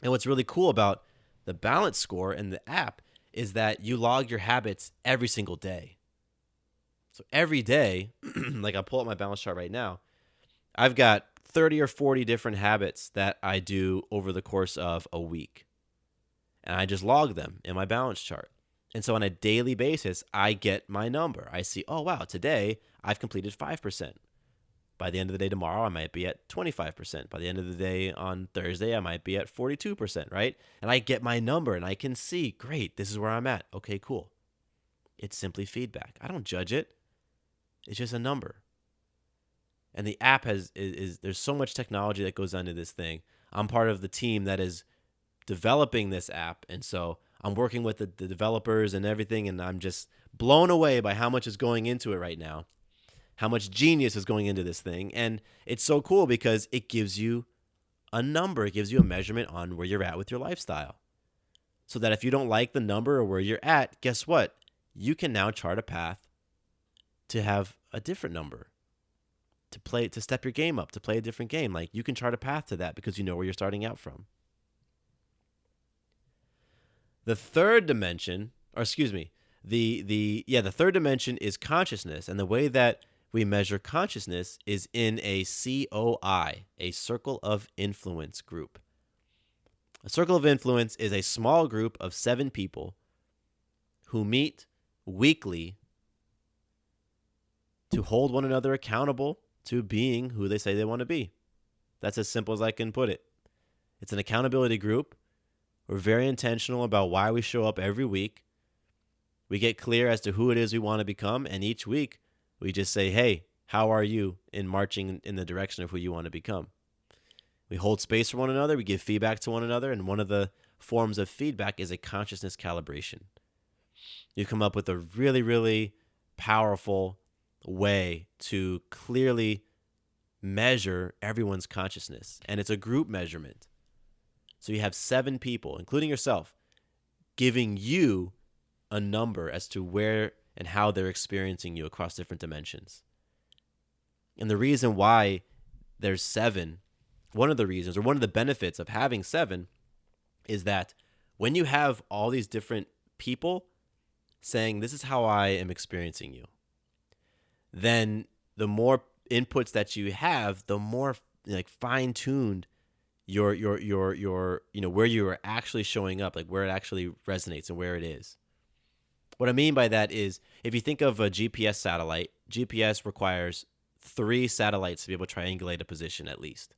S7: And what's really cool about the balance score in the app is that you log your habits every single day. So every day, like I'll pull up my balance chart right now, I've got 30 or 40 different habits that I do over the course of a week. And I just log them in my balance chart. And so on a daily basis, I get my number. I see, oh, wow, today I've completed 5%. By the end of the day tomorrow, I might be at 25%. By the end of the day on Thursday, I might be at 42%, right? And I get my number and I can see, great, this is where I'm at. Okay, cool. It's simply feedback. I don't judge it. It's just a number. And the app is there's so much technology that goes into this thing. I'm part of the team that is developing this app. And so I'm working with the developers and everything. And I'm just blown away by how much is going into it right now. How much genius is going into this thing. And it's so cool because it gives you a number. It gives you a measurement on where you're at with your lifestyle. So that if you don't like the number or where you're at, guess what? You can now chart a path to have a different number. To step your game up, to play a different game. Like you can chart a path to that because you know where you're starting out from. The third dimension, or excuse me, the third dimension is consciousness. And the way that we measure consciousness is in a COI, a Circle of Influence group. A Circle of Influence is a small group of 7 people who meet weekly to hold one another accountable to being who they say they want to be. That's as simple as I can put it. It's an accountability group. We're very intentional about why we show up every week. We get clear as to who it is we want to become, and each week we just say, hey, how are you in marching in the direction of who you want to become? We hold space for one another. We give feedback to one another. And one of the forms of feedback is a consciousness calibration. You come up with a really, really powerful way to clearly measure everyone's consciousness. And it's a group measurement. So you have 7 people, including yourself, giving you a number as to where and how they're experiencing you across different dimensions. And the reason why there's 7, one of the reasons or one of the benefits of having 7 is that when you have all these different people saying, this is how I am experiencing you, then the more inputs that you have, the more like fine-tuned your where you are actually showing up, like where it actually resonates and where it is. What I mean by that is if you think of a GPS satellite, GPS requires 3 satellites to be able to triangulate a position at least,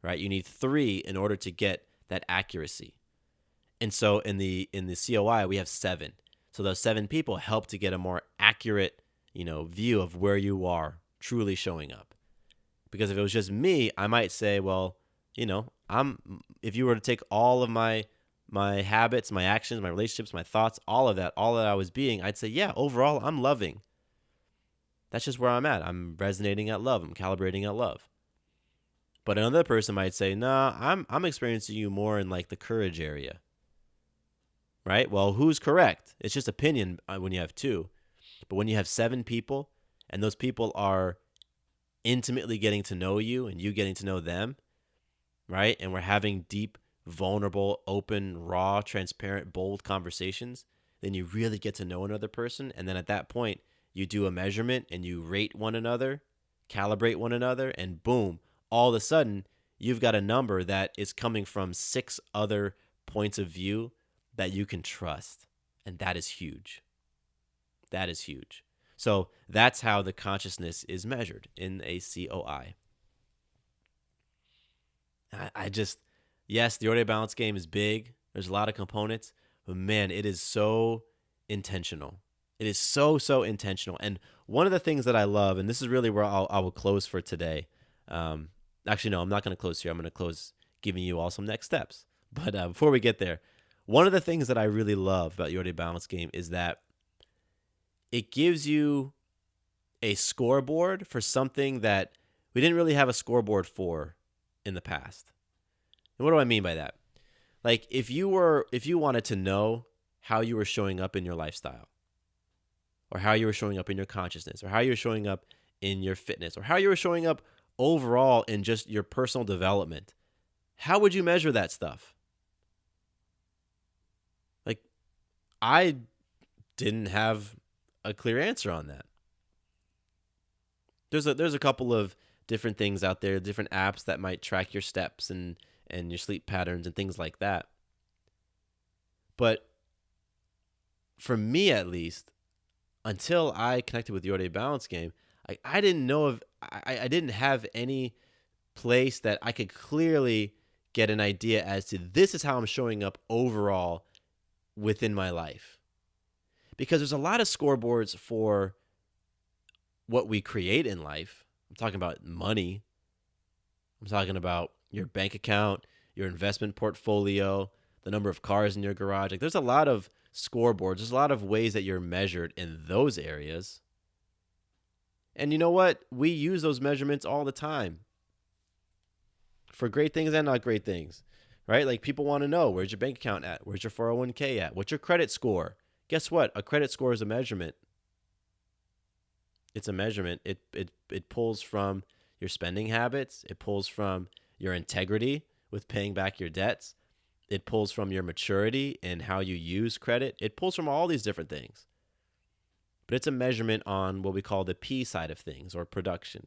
S7: right? You need 3 in order to get that accuracy. And so in the COI, we have 7. So those 7 people help to get a more accurate, view of where you are truly showing up. Because if it was just me, I might say, well, if you were to take all of my habits, my actions, my relationships, my thoughts, all that I was being, I'd say, yeah, overall, I'm loving. That's just where I'm at. I'm resonating at love. I'm calibrating at love. But another person might say, nah, I'm experiencing you more in like the courage area. Right? Well, who's correct? It's just opinion when you have two. But when you have 7 people and those people are intimately getting to know you and you getting to know them, right? And we're having deep, vulnerable, open, raw, transparent, bold conversations, then you really get to know another person. And then at that point, you do a measurement and you rate one another, calibrate one another, and boom, all of a sudden, you've got a number that is coming from 6 other points of view that you can trust. And that is huge. That is huge. So that's how the consciousness is measured in a COI. Yes, the YourDay balance game is big. There's a lot of components, but man, it is so intentional. It is so intentional. And one of the things that I love, and this is really where I will close for today. Actually, no, I'm not going to close here. I'm going to close giving you all some next steps. But before we get there, one of the things that I really love about YourDay balance game is that it gives you a scoreboard for something that we didn't really have a scoreboard for in the past. And what do I mean by that? Like if you wanted to know how you were showing up in your lifestyle, or how you were showing up in your consciousness, or how you were showing up in your fitness, or how you were showing up overall in just your personal development, how would you measure that stuff? Like, I didn't have a clear answer on that. There's a couple of different things out there, different apps that might track your steps and your sleep patterns and things like that. But for me, at least, until I connected with YourDay balance game, I didn't know of, I didn't have any place that I could clearly get an idea as to this is how I'm showing up overall within my life. Because there's a lot of scoreboards for what we create in life. I'm talking about money. I'm talking about your bank account, your investment portfolio, the number of cars in your garage. Like, there's a lot of scoreboards. There's a lot of ways that you're measured in those areas. And you know what? We use those measurements all the time for great things and not great things, right? Like, people want to know, where's your bank account at? Where's your 401k at? What's your credit score? Guess what? A credit score is a measurement. It's a measurement. It pulls from your spending habits. It pulls from your integrity with paying back your debts. It pulls from your maturity and how you use credit. It pulls from all these different things. But it's a measurement on what we call the P side of things, or production.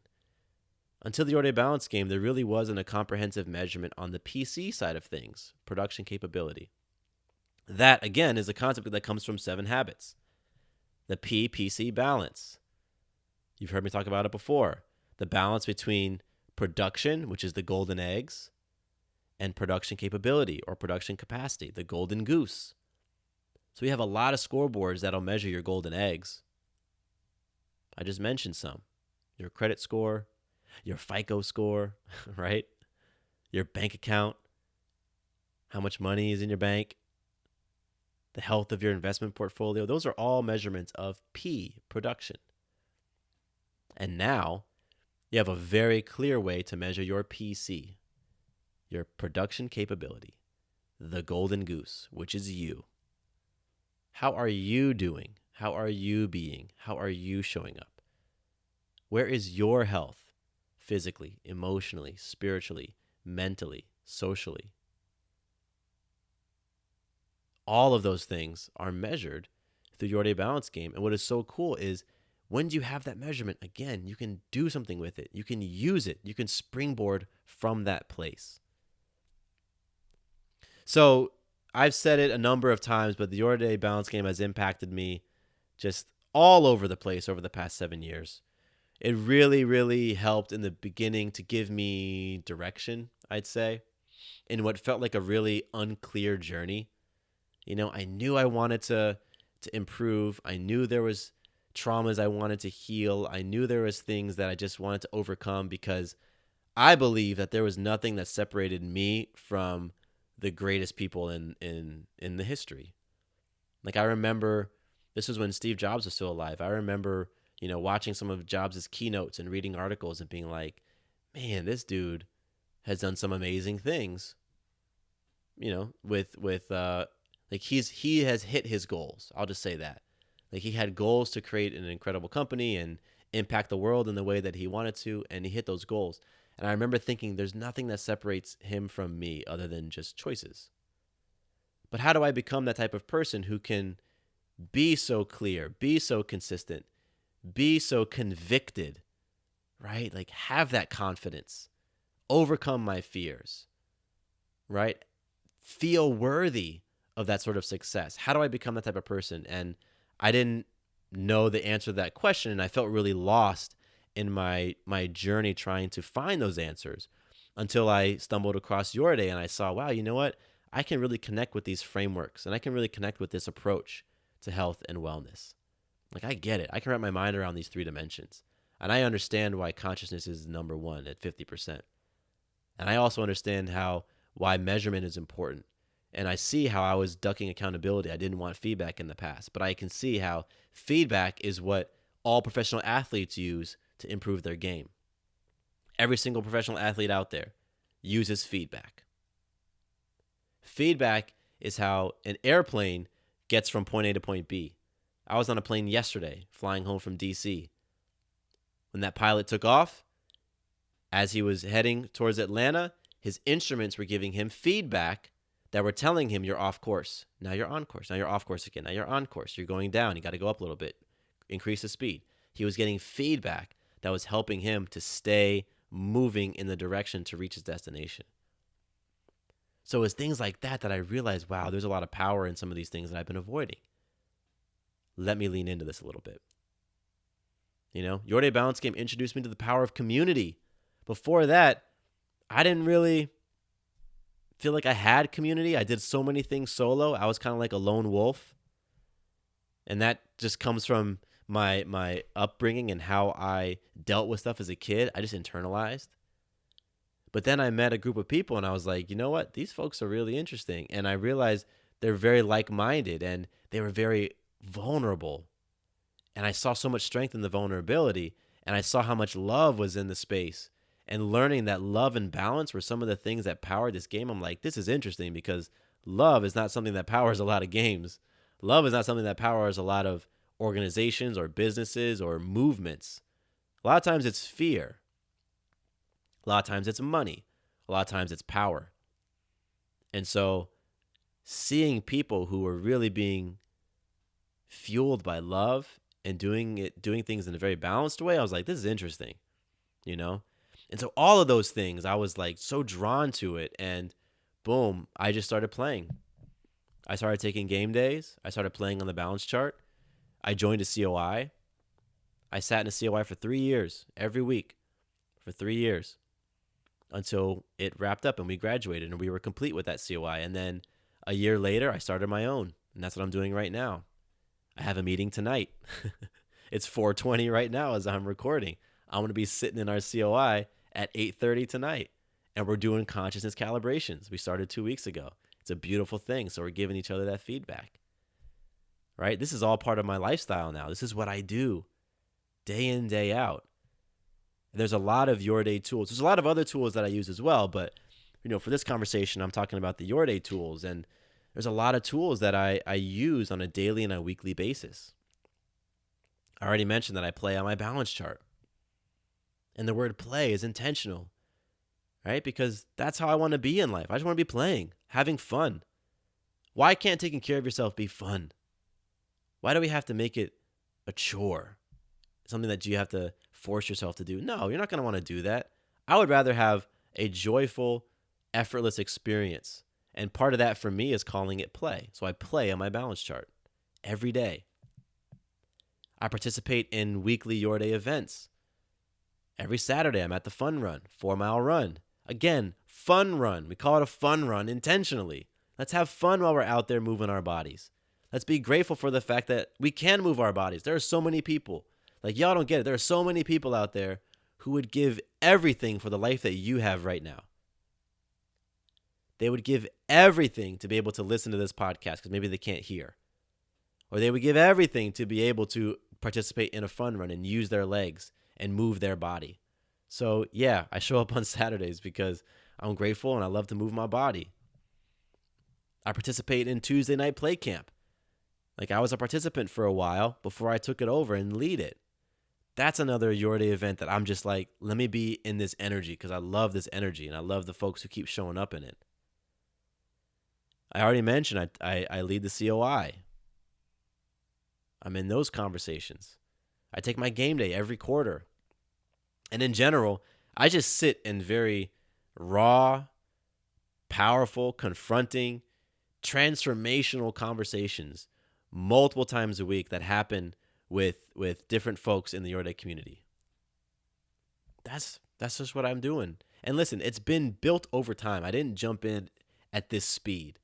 S7: Until the YourDay balance game, there really wasn't a comprehensive measurement on the PC side of things, production capability. That, again, is a concept that comes from 7 habits. The PC balance. You've heard me talk about it before. The balance between production, which is the golden eggs, and production capability or production capacity, the golden goose. So we have a lot of scoreboards that'll measure your golden eggs. I just mentioned some. Your credit score, your FICO score, right? Your bank account, how much money is in your bank, the health of your investment portfolio. Those are all measurements of P, production. And now you have a very clear way to measure your PC, your production capability, the golden goose, which is you. How are you doing? How are you being? How are you showing up? Where is your health physically, emotionally, spiritually, mentally, socially? All of those things are measured through YourDay balance game. And what is so cool is when you have that measurement, again, you can do something with it. You can use it. You can springboard from that place. So I've said it a number of times, but the YourDay balance game has impacted me just all over the place over the past 7 years. It really, really helped in the beginning to give me direction, I'd say, in what felt like a really unclear journey. You know, I knew I wanted to improve. I knew there was traumas I wanted to heal. I knew there was things that I just wanted to overcome because I believe that there was nothing that separated me from the greatest people in the history. Like, I remember, this was when Steve Jobs was still alive. I remember, watching some of Jobs' keynotes and reading articles and being like, man, this dude has done some amazing things. Like, he has hit his goals. I'll just say that. Like, he had goals to create an incredible company and impact the world in the way that he wanted to, and he hit those goals. And I remember thinking, there's nothing that separates him from me other than just choices. But how do I become that type of person who can be so clear, be so consistent, be so convicted, right? Like, have that confidence, overcome my fears, right? Feel worthy of that sort of success. How do I become that type of person? And I didn't know the answer to that question, and I felt really lost in my journey trying to find those answers until I stumbled across YourDay and I saw, wow, you know what? I can really connect with these frameworks, and I can really connect with this approach to health and wellness. Like, I get it. I can wrap my mind around these 3 dimensions. And I understand why consciousness is number 1 at 50%. And I also understand why measurement is important. And I see how I was ducking accountability. I didn't want feedback in the past, but I can see how feedback is what all professional athletes use to improve their game. Every single professional athlete out there uses feedback. Feedback is how an airplane gets from point A to point B. I was on a plane yesterday flying home from DC. When that pilot took off, as he was heading towards Atlanta, his instruments were giving him feedback that were telling him, you're off course. Now you're on course. Now you're off course again. Now you're on course. You're going down. You got to go up a little bit. Increase the speed. He was getting feedback that was helping him to stay moving in the direction to reach his destination. So it's things like that I realized, wow, there's a lot of power in some of these things that I've been avoiding. Let me lean into this a little bit. YourDay Balance Game introduced me to the power of community. Before that, I didn't really feel like I had community. I did so many things solo. I was kind of like a lone wolf. And that just comes from my upbringing and how I dealt with stuff as a kid. I just internalized. But then I met a group of people and I was like, you know what? These folks are really interesting. And I realized they're very like-minded and they were very vulnerable. And I saw so much strength in the vulnerability, and I saw how much love was in the space. And learning that love and balance were some of the things that powered this game. I'm like, this is interesting because love is not something that powers a lot of games. Love is not something that powers a lot of organizations or businesses or movements. A lot of times it's fear. A lot of times it's money. A lot of times it's power. And so seeing people who were really being fueled by love and doing things in a very balanced way, I was like, this is interesting, And so all of those things, I was like so drawn to it, and boom, I just started playing. I started taking game days. I started playing on the balance chart. I joined a COI. I sat in a COI for 3 years, every week, for 3 years, until it wrapped up and we graduated and we were complete with that COI. And then a year later, I started my own, and that's what I'm doing right now. I have a meeting tonight. It's 4:20 right now as I'm recording. I'm going to be sitting in our COI at 8:30 tonight, and we're doing consciousness calibrations. We started 2 weeks ago. It's a beautiful thing. So we're giving each other that feedback, right? This is all part of my lifestyle now. This is what I do day in, day out. And there's a lot of YourDay tools. There's a lot of other tools that I use as well, but for this conversation, I'm talking about the YourDay tools, and there's a lot of tools that I use on a daily and a weekly basis. I already mentioned that I play on my balance chart. And the word play is intentional, right? Because that's how I want to be in life. I just want to be playing, having fun. Why can't taking care of yourself be fun? Why do we have to make it a chore? Something that you have to force yourself to do? No, you're not going to want to do that. I would rather have a joyful, effortless experience. And part of that for me is calling it play. So I play on my balance chart every day. I participate in weekly YourDay events. Every Saturday, I'm at the fun run, 4-mile run. Again, fun run. We call it a fun run intentionally. Let's have fun while we're out there moving our bodies. Let's be grateful for the fact that we can move our bodies. There are so many people. Like, y'all don't get it. There are so many people out there who would give everything for the life that you have right now. They would give everything to be able to listen to this podcast because maybe they can't hear. Or they would give everything to be able to participate in a fun run and use their legs and move their body. So yeah, I show up on Saturdays because I'm grateful and I love to move my body. I participate in Tuesday night play camp. Like I was a participant for a while before I took it over and lead it. That's another Your Day event that I'm just like, let me be in this energy because I love this energy and I love the folks who keep showing up in it. I already mentioned I lead the COI. I'm in those conversations. I take my game day every quarter. And in general, I just sit in very raw, powerful, confronting, transformational conversations multiple times a week that happen with different folks in the Your Day community. That's just what I'm doing. And listen, it's been built over time. I didn't jump in at this speed,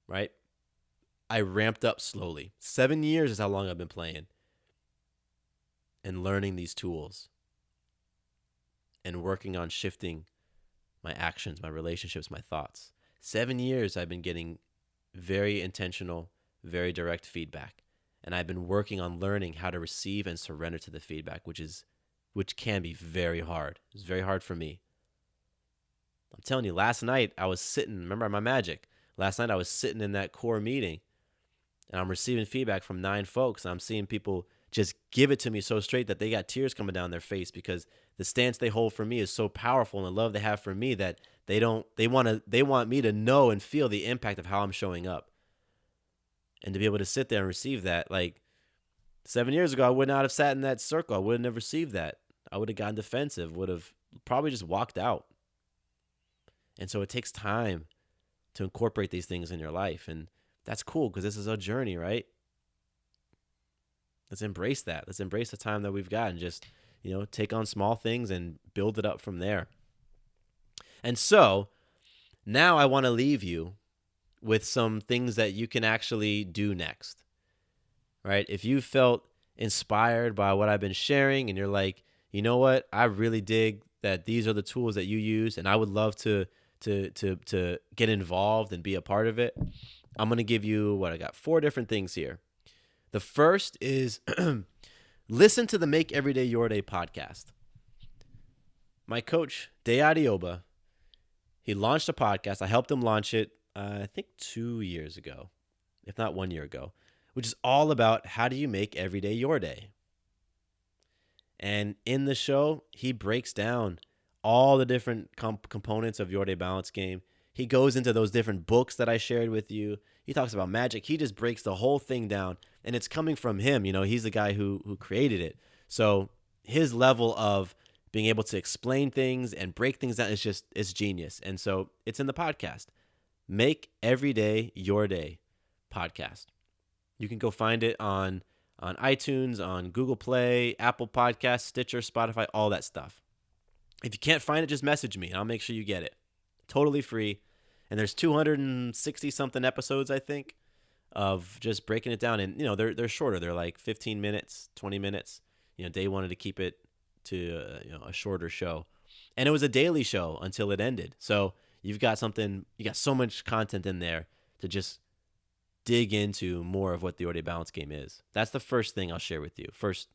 S7: right? I ramped up slowly. 7 years is how long I've been playing and learning these tools and working on shifting my actions, my relationships, my thoughts. 7 years I've been getting very intentional, very direct feedback. And I've been working on learning how to receive and surrender to the feedback, which can be very hard. It's very hard for me. I'm telling you, last night I was sitting, remember my magic? Last night I was sitting in that core meeting and I'm receiving feedback from 9 folks. And I'm seeing people just give it to me so straight that they got tears coming down their face because the stance they hold for me is so powerful and the love they have for me that they want me to know and feel the impact of how I'm showing up. And to be able to sit there and receive that, like 7 years ago, I would not have sat in that circle. I would have never received that. I would have gotten defensive, would have probably just walked out. And so it takes time to incorporate these things in your life. And that's cool because this is a journey, right? Let's embrace that. Let's embrace the time that we've got and just, take on small things and build it up from there. And so now I want to leave you with some things that you can actually do next, right? If you felt inspired by what I've been sharing and you're like, you know what, I really dig that these are the tools that you use and I would love to get involved and be a part of it, I'm going to give you I got 4 different things here. The first is listen to the Make Everyday Your Day podcast. My coach, Day Adioba, he launched a podcast. I helped him launch it, I think 2 years ago, if not 1 year ago, which is all about how do you make every day your day. And in the show, he breaks down all the different components of Your Day Balance Game. He goes into those different books that I shared with you. He talks about magic. He just breaks the whole thing down. And it's coming from him. He's the guy who created it. So his level of being able to explain things and break things down it's genius. And so it's in the podcast. Make Every Day Your Day podcast. You can go find it on iTunes, on Google Play, Apple Podcasts, Stitcher, Spotify, all that stuff. If you can't find it, just message me and I'll make sure you get it. Totally free. And there's 260 something episodes, I think, of just breaking it down. And, they're shorter. They're like 15 minutes, 20 minutes. Day wanted to keep it to, a shorter show. And it was a daily show until it ended. So you got so much content in there to just dig into more of what the Your Day Balance Game is. That's the first thing I'll share with you. First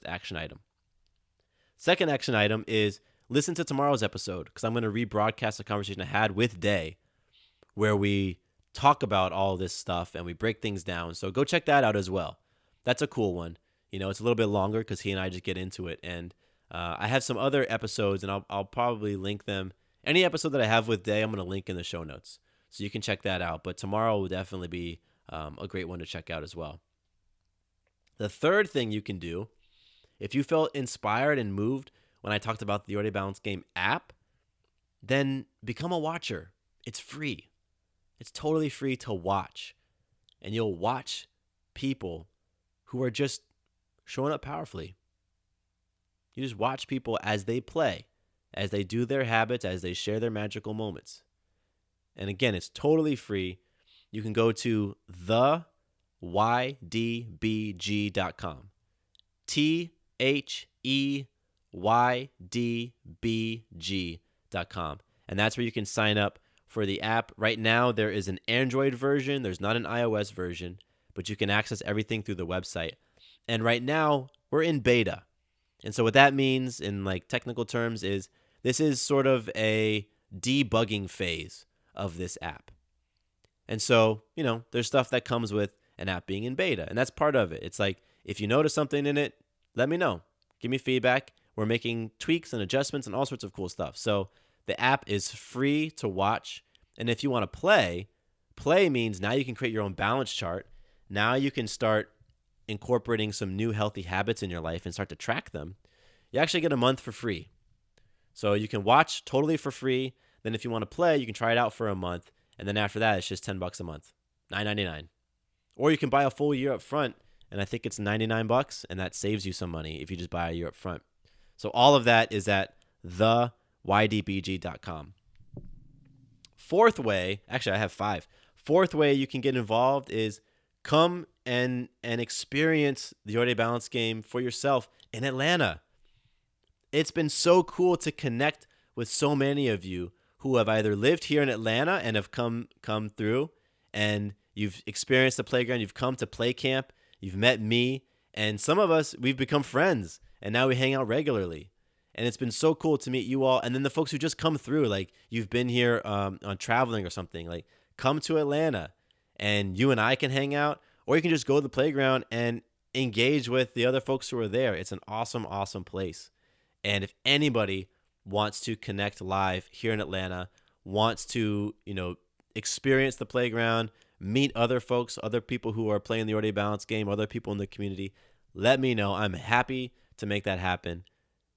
S7: action item. Second action item is listen to tomorrow's episode because I'm going to rebroadcast a conversation I had with Day where we talk about all this stuff and we break things down. So go check that out as well. That's a cool one. It's a little bit longer because he and I just get into it. And I have some other episodes and I'll probably link them. Any episode that I have with Day, I'm going to link in the show notes. So you can check that out. But tomorrow will definitely be a great one to check out as well. The third thing you can do, if you felt inspired and moved when I talked about the Your Day Balance Game app, then become a watcher. It's free. It's totally free to watch. And you'll watch people who are just showing up powerfully. You just watch people as they play, as they do their habits, as they share their magical moments. And again, it's totally free. You can go to theydbg.com. TheYDBG.com. ydbg.com. And that's where you can sign up for the app. Right now, there is an Android version. There's not an iOS version, but you can access everything through the website. And right now, we're in beta. And so what that means in like technical terms is this is sort of a debugging phase of this app. And so, there's stuff that comes with an app being in beta, and that's part of it. It's like, if you notice something in it, let me know. Give me feedback. We're making tweaks and adjustments and all sorts of cool stuff. So the app is free to watch. And if you want to play means now you can create your own balance chart. Now you can start incorporating some new healthy habits in your life and start to track them. You actually get a month for free. So you can watch totally for free. Then if you want to play, you can try it out for a month. And then after that, it's just $10 a month, $9.99. Or you can buy a full year up front, and I think it's $99, and that saves you some money if you just buy a year up front. So all of that is at theydbg.com. Fourth way, actually I have 5. Fourth way you can get involved is come and experience the Your Day Balance game for yourself in Atlanta. It's been so cool to connect with so many of you who have either lived here in Atlanta and have come through, and you've experienced the playground, you've come to play camp, you've met me, and some of us, we've become friends, and now we hang out regularly. And it's been so cool to meet you all. And then the folks who just come through, like you've been here on traveling or something, like come to Atlanta and you and I can hang out, or you can just go to the playground and engage with the other folks who are there. It's an awesome, awesome place. And if anybody wants to connect live here in Atlanta, wants to, experience the playground, meet other folks, other people who are playing the Your Day Balance game, other people in the community, let me know. I'm happy to make that happen.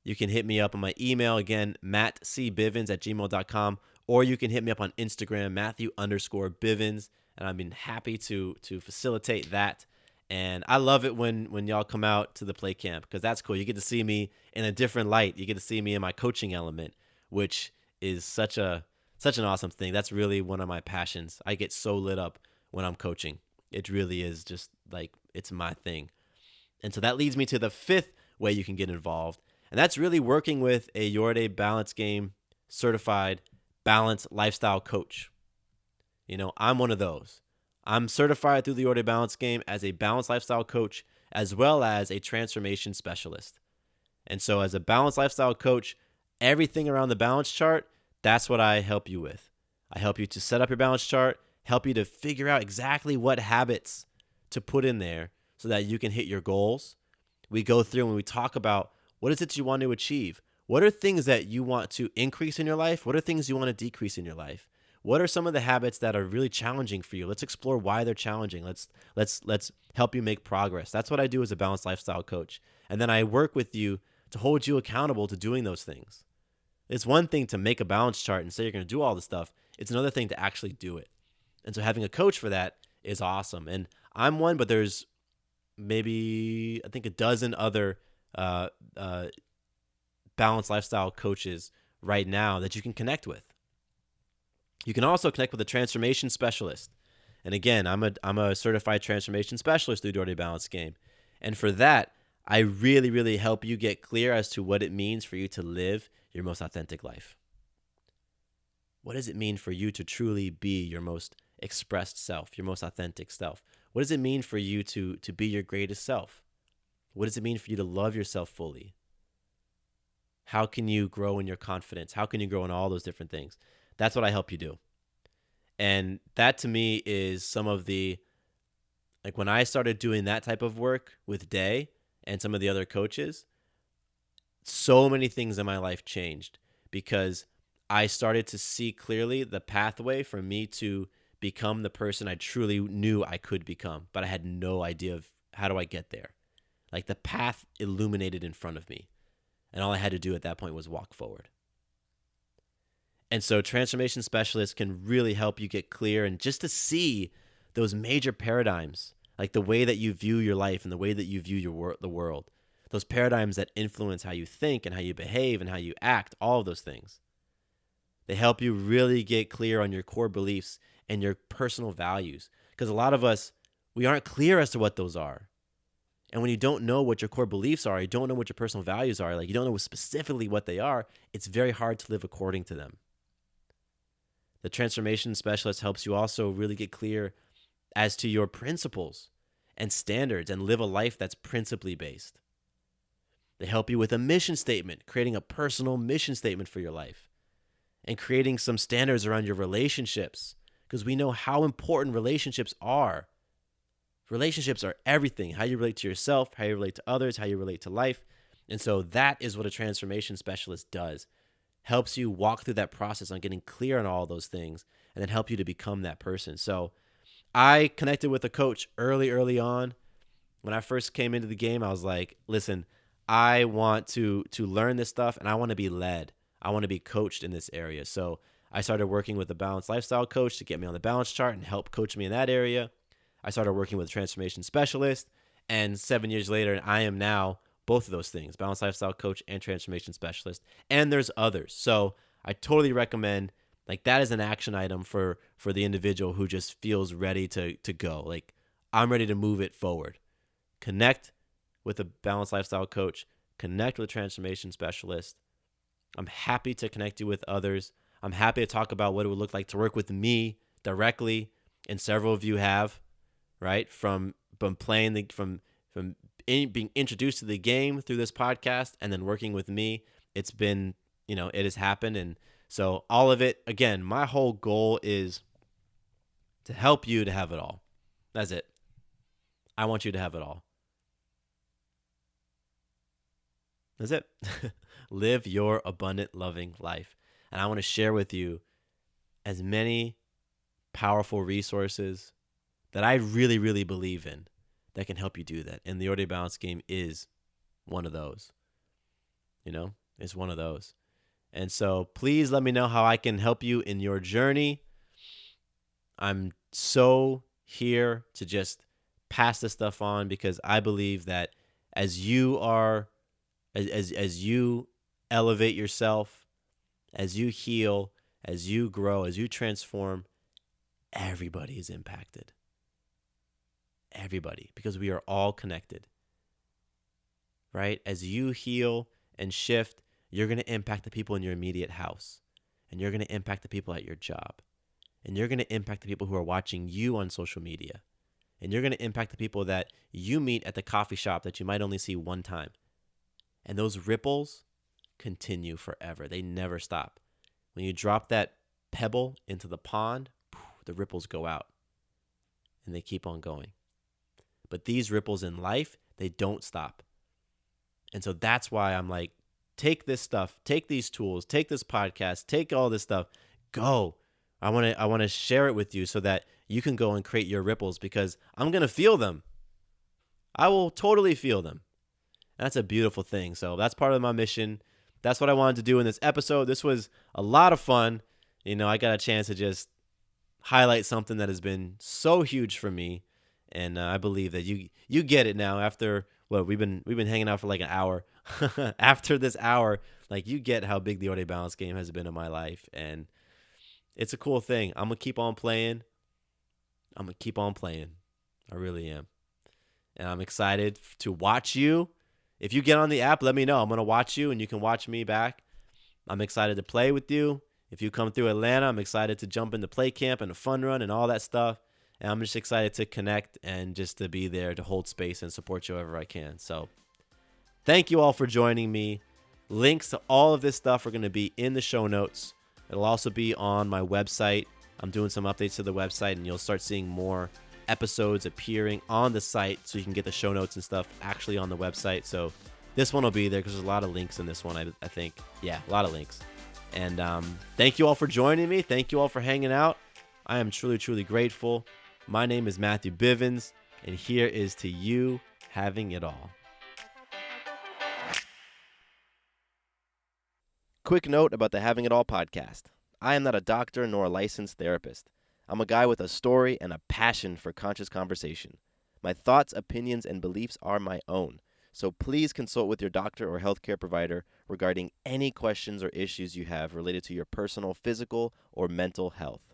S7: You can hit me up on my email, again, mattcbivens@gmail.com, or you can hit me up on Instagram, Matthew_Bivens, and I've been happy to facilitate that. And I love it when y'all come out to the play camp, because that's cool. You get to see me in a different light. You get to see me in my coaching element, which is such an awesome thing. That's really one of my passions. I get so lit up when I'm coaching. It really is just like, it's my thing. And so that leads me to the 5th way you can get involved. And that's really working with a Your Day Balance Game certified balance lifestyle coach. I'm one of those. I'm certified through the Your Day Balance Game as a balanced lifestyle coach, as well as a transformation specialist. And so as a balanced lifestyle coach, everything around the balance chart, that's what I help you with. I help you to set up your balance chart, help you to figure out exactly what habits to put in there so that you can hit your goals. We go through and we talk about what is it you want to achieve? What are things that you want to increase in your life? What are things you want to decrease in your life? What are some of the habits that are really challenging for you? Let's explore why they're challenging. Let's help you make progress. That's what I do as a balanced lifestyle coach. And then I work with you to hold you accountable to doing those things. It's one thing to make a balance chart and say you're going to do all this stuff. It's another thing to actually do it. And so having a coach for that is awesome. And I'm one, but there's maybe, I think, a dozen other balanced lifestyle coaches right now that you can connect with. You can also connect with a transformation specialist. And again, I'm a certified transformation specialist through Your Day Balance Game. And for that, I really, really help you get clear as to what it means for you to live your most authentic life. What does it mean for you to truly be your most expressed self, your most authentic self? What does it mean for you to be your greatest self? What does it mean for you to love yourself fully? How can you grow in your confidence? How can you grow in all those different things? That's what I help you do. And that to me is some of the, like when I started doing that type of work with Day and some of the other coaches, so many things in my life changed because I started to see clearly the pathway for me to become the person I truly knew I could become, but I had no idea of how do I get there. Like the path illuminated in front of me. And all I had to do at that point was walk forward. And so transformation specialists can really help you get clear and just to see those major paradigms, like the way that you view your life and the way that you view the world, those paradigms that influence how you think and how you behave and how you act, all of those things. They help you really get clear on your core beliefs and your personal values. Because a lot of us, we aren't clear as to what those are. And when you don't know what your core beliefs are, you don't know what your personal values are, like you don't know specifically what they are, it's very hard to live according to them. The transformation specialist helps you also really get clear as to your principles and standards and live a life that's principally based. They help you with a mission statement, creating a personal mission statement for your life, and creating some standards around your relationships, because we know how important relationships are. Relationships are everything. How you relate to yourself, how you relate to others, how you relate to life. And so that is what a transformation specialist does. Helps you walk through that process on getting clear on all those things and then help you to become that person. So I connected with a coach early on. When I first came into the game, I was like, listen, I want to learn this stuff and I want to be led. I want to be coached in this area. So I started working with a balanced lifestyle coach to get me on the balance chart and help coach me in that area. I started working with a transformation specialist, and 7 years later, I am now both of those things, balanced lifestyle coach and transformation specialist. And there's others. So I totally recommend, like, that is an action item for the individual who just feels ready to go. Like, I'm ready to move it forward. Connect with a balanced lifestyle coach. Connect with a transformation specialist. I'm happy to connect you with others. I'm happy to talk about what it would look like to work with me directly, and several of you have. Right? From being introduced to the game through this podcast and then working with me, it's been, it has happened. And so all of it, again, my whole goal is to help you to have it all. That's it. I want you to have it all. That's it. Live your abundant, loving life. And I want to share with you as many powerful resources that I really, really believe in that can help you do that. And the YourDay Balance Game is one of those. It's one of those. And so please let me know how I can help you in your journey. I'm so here to just pass this stuff on because I believe that as you elevate yourself, as you heal, as you grow, as you transform, everybody is impacted. Everybody, because we are all connected, right? As you heal and shift, you're going to impact the people in your immediate house, and you're going to impact the people at your job, and you're going to impact the people who are watching you on social media, and you're going to impact the people that you meet at the coffee shop that you might only see one time. And those ripples continue forever. They never stop. When you drop that pebble into the pond, the ripples go out, and they keep on going. But these ripples in life, they don't stop. And so that's why I'm like, take this stuff, take these tools, take this podcast, take all this stuff, go. I want to share it with you so that you can go and create your ripples, because I'm going to feel them. I will totally feel them. And that's a beautiful thing. So that's part of my mission. That's what I wanted to do in this episode. This was a lot of fun. I got a chance to just highlight something that has been so huge for me. And I believe that you get it now after we've been hanging out for like an hour. After this hour, like, you get how big the YourDay Balance Game has been in my life, and it's a cool thing. I'm gonna keep on playing. I really am, and I'm excited to watch you. If you get on the app, let me know. I'm gonna watch you, and you can watch me back. I'm excited to play with you. If you come through Atlanta, I'm excited to jump into play camp and a fun run and all that stuff. And I'm just excited to connect and just to be there to hold space and support you however I can. So thank you all for joining me. Links to all of this stuff are going to be in the show notes. It'll also be on my website. I'm doing some updates to the website, and you'll start seeing more episodes appearing on the site, so you can get the show notes and stuff actually on the website. So this one will be there because there's a lot of links in this one, I think. Yeah, a lot of links. And thank you all for joining me. Thank you all for hanging out. I am truly, truly grateful. My name is Matthew Bivens, and here is to you having it all. Quick note about the Having It All podcast. I am not a doctor nor a licensed therapist. I'm a guy with a story and a passion for conscious conversation. My thoughts, opinions, and beliefs are my own, so please consult with your doctor or healthcare provider regarding any questions or issues you have related to your personal, physical, or mental health.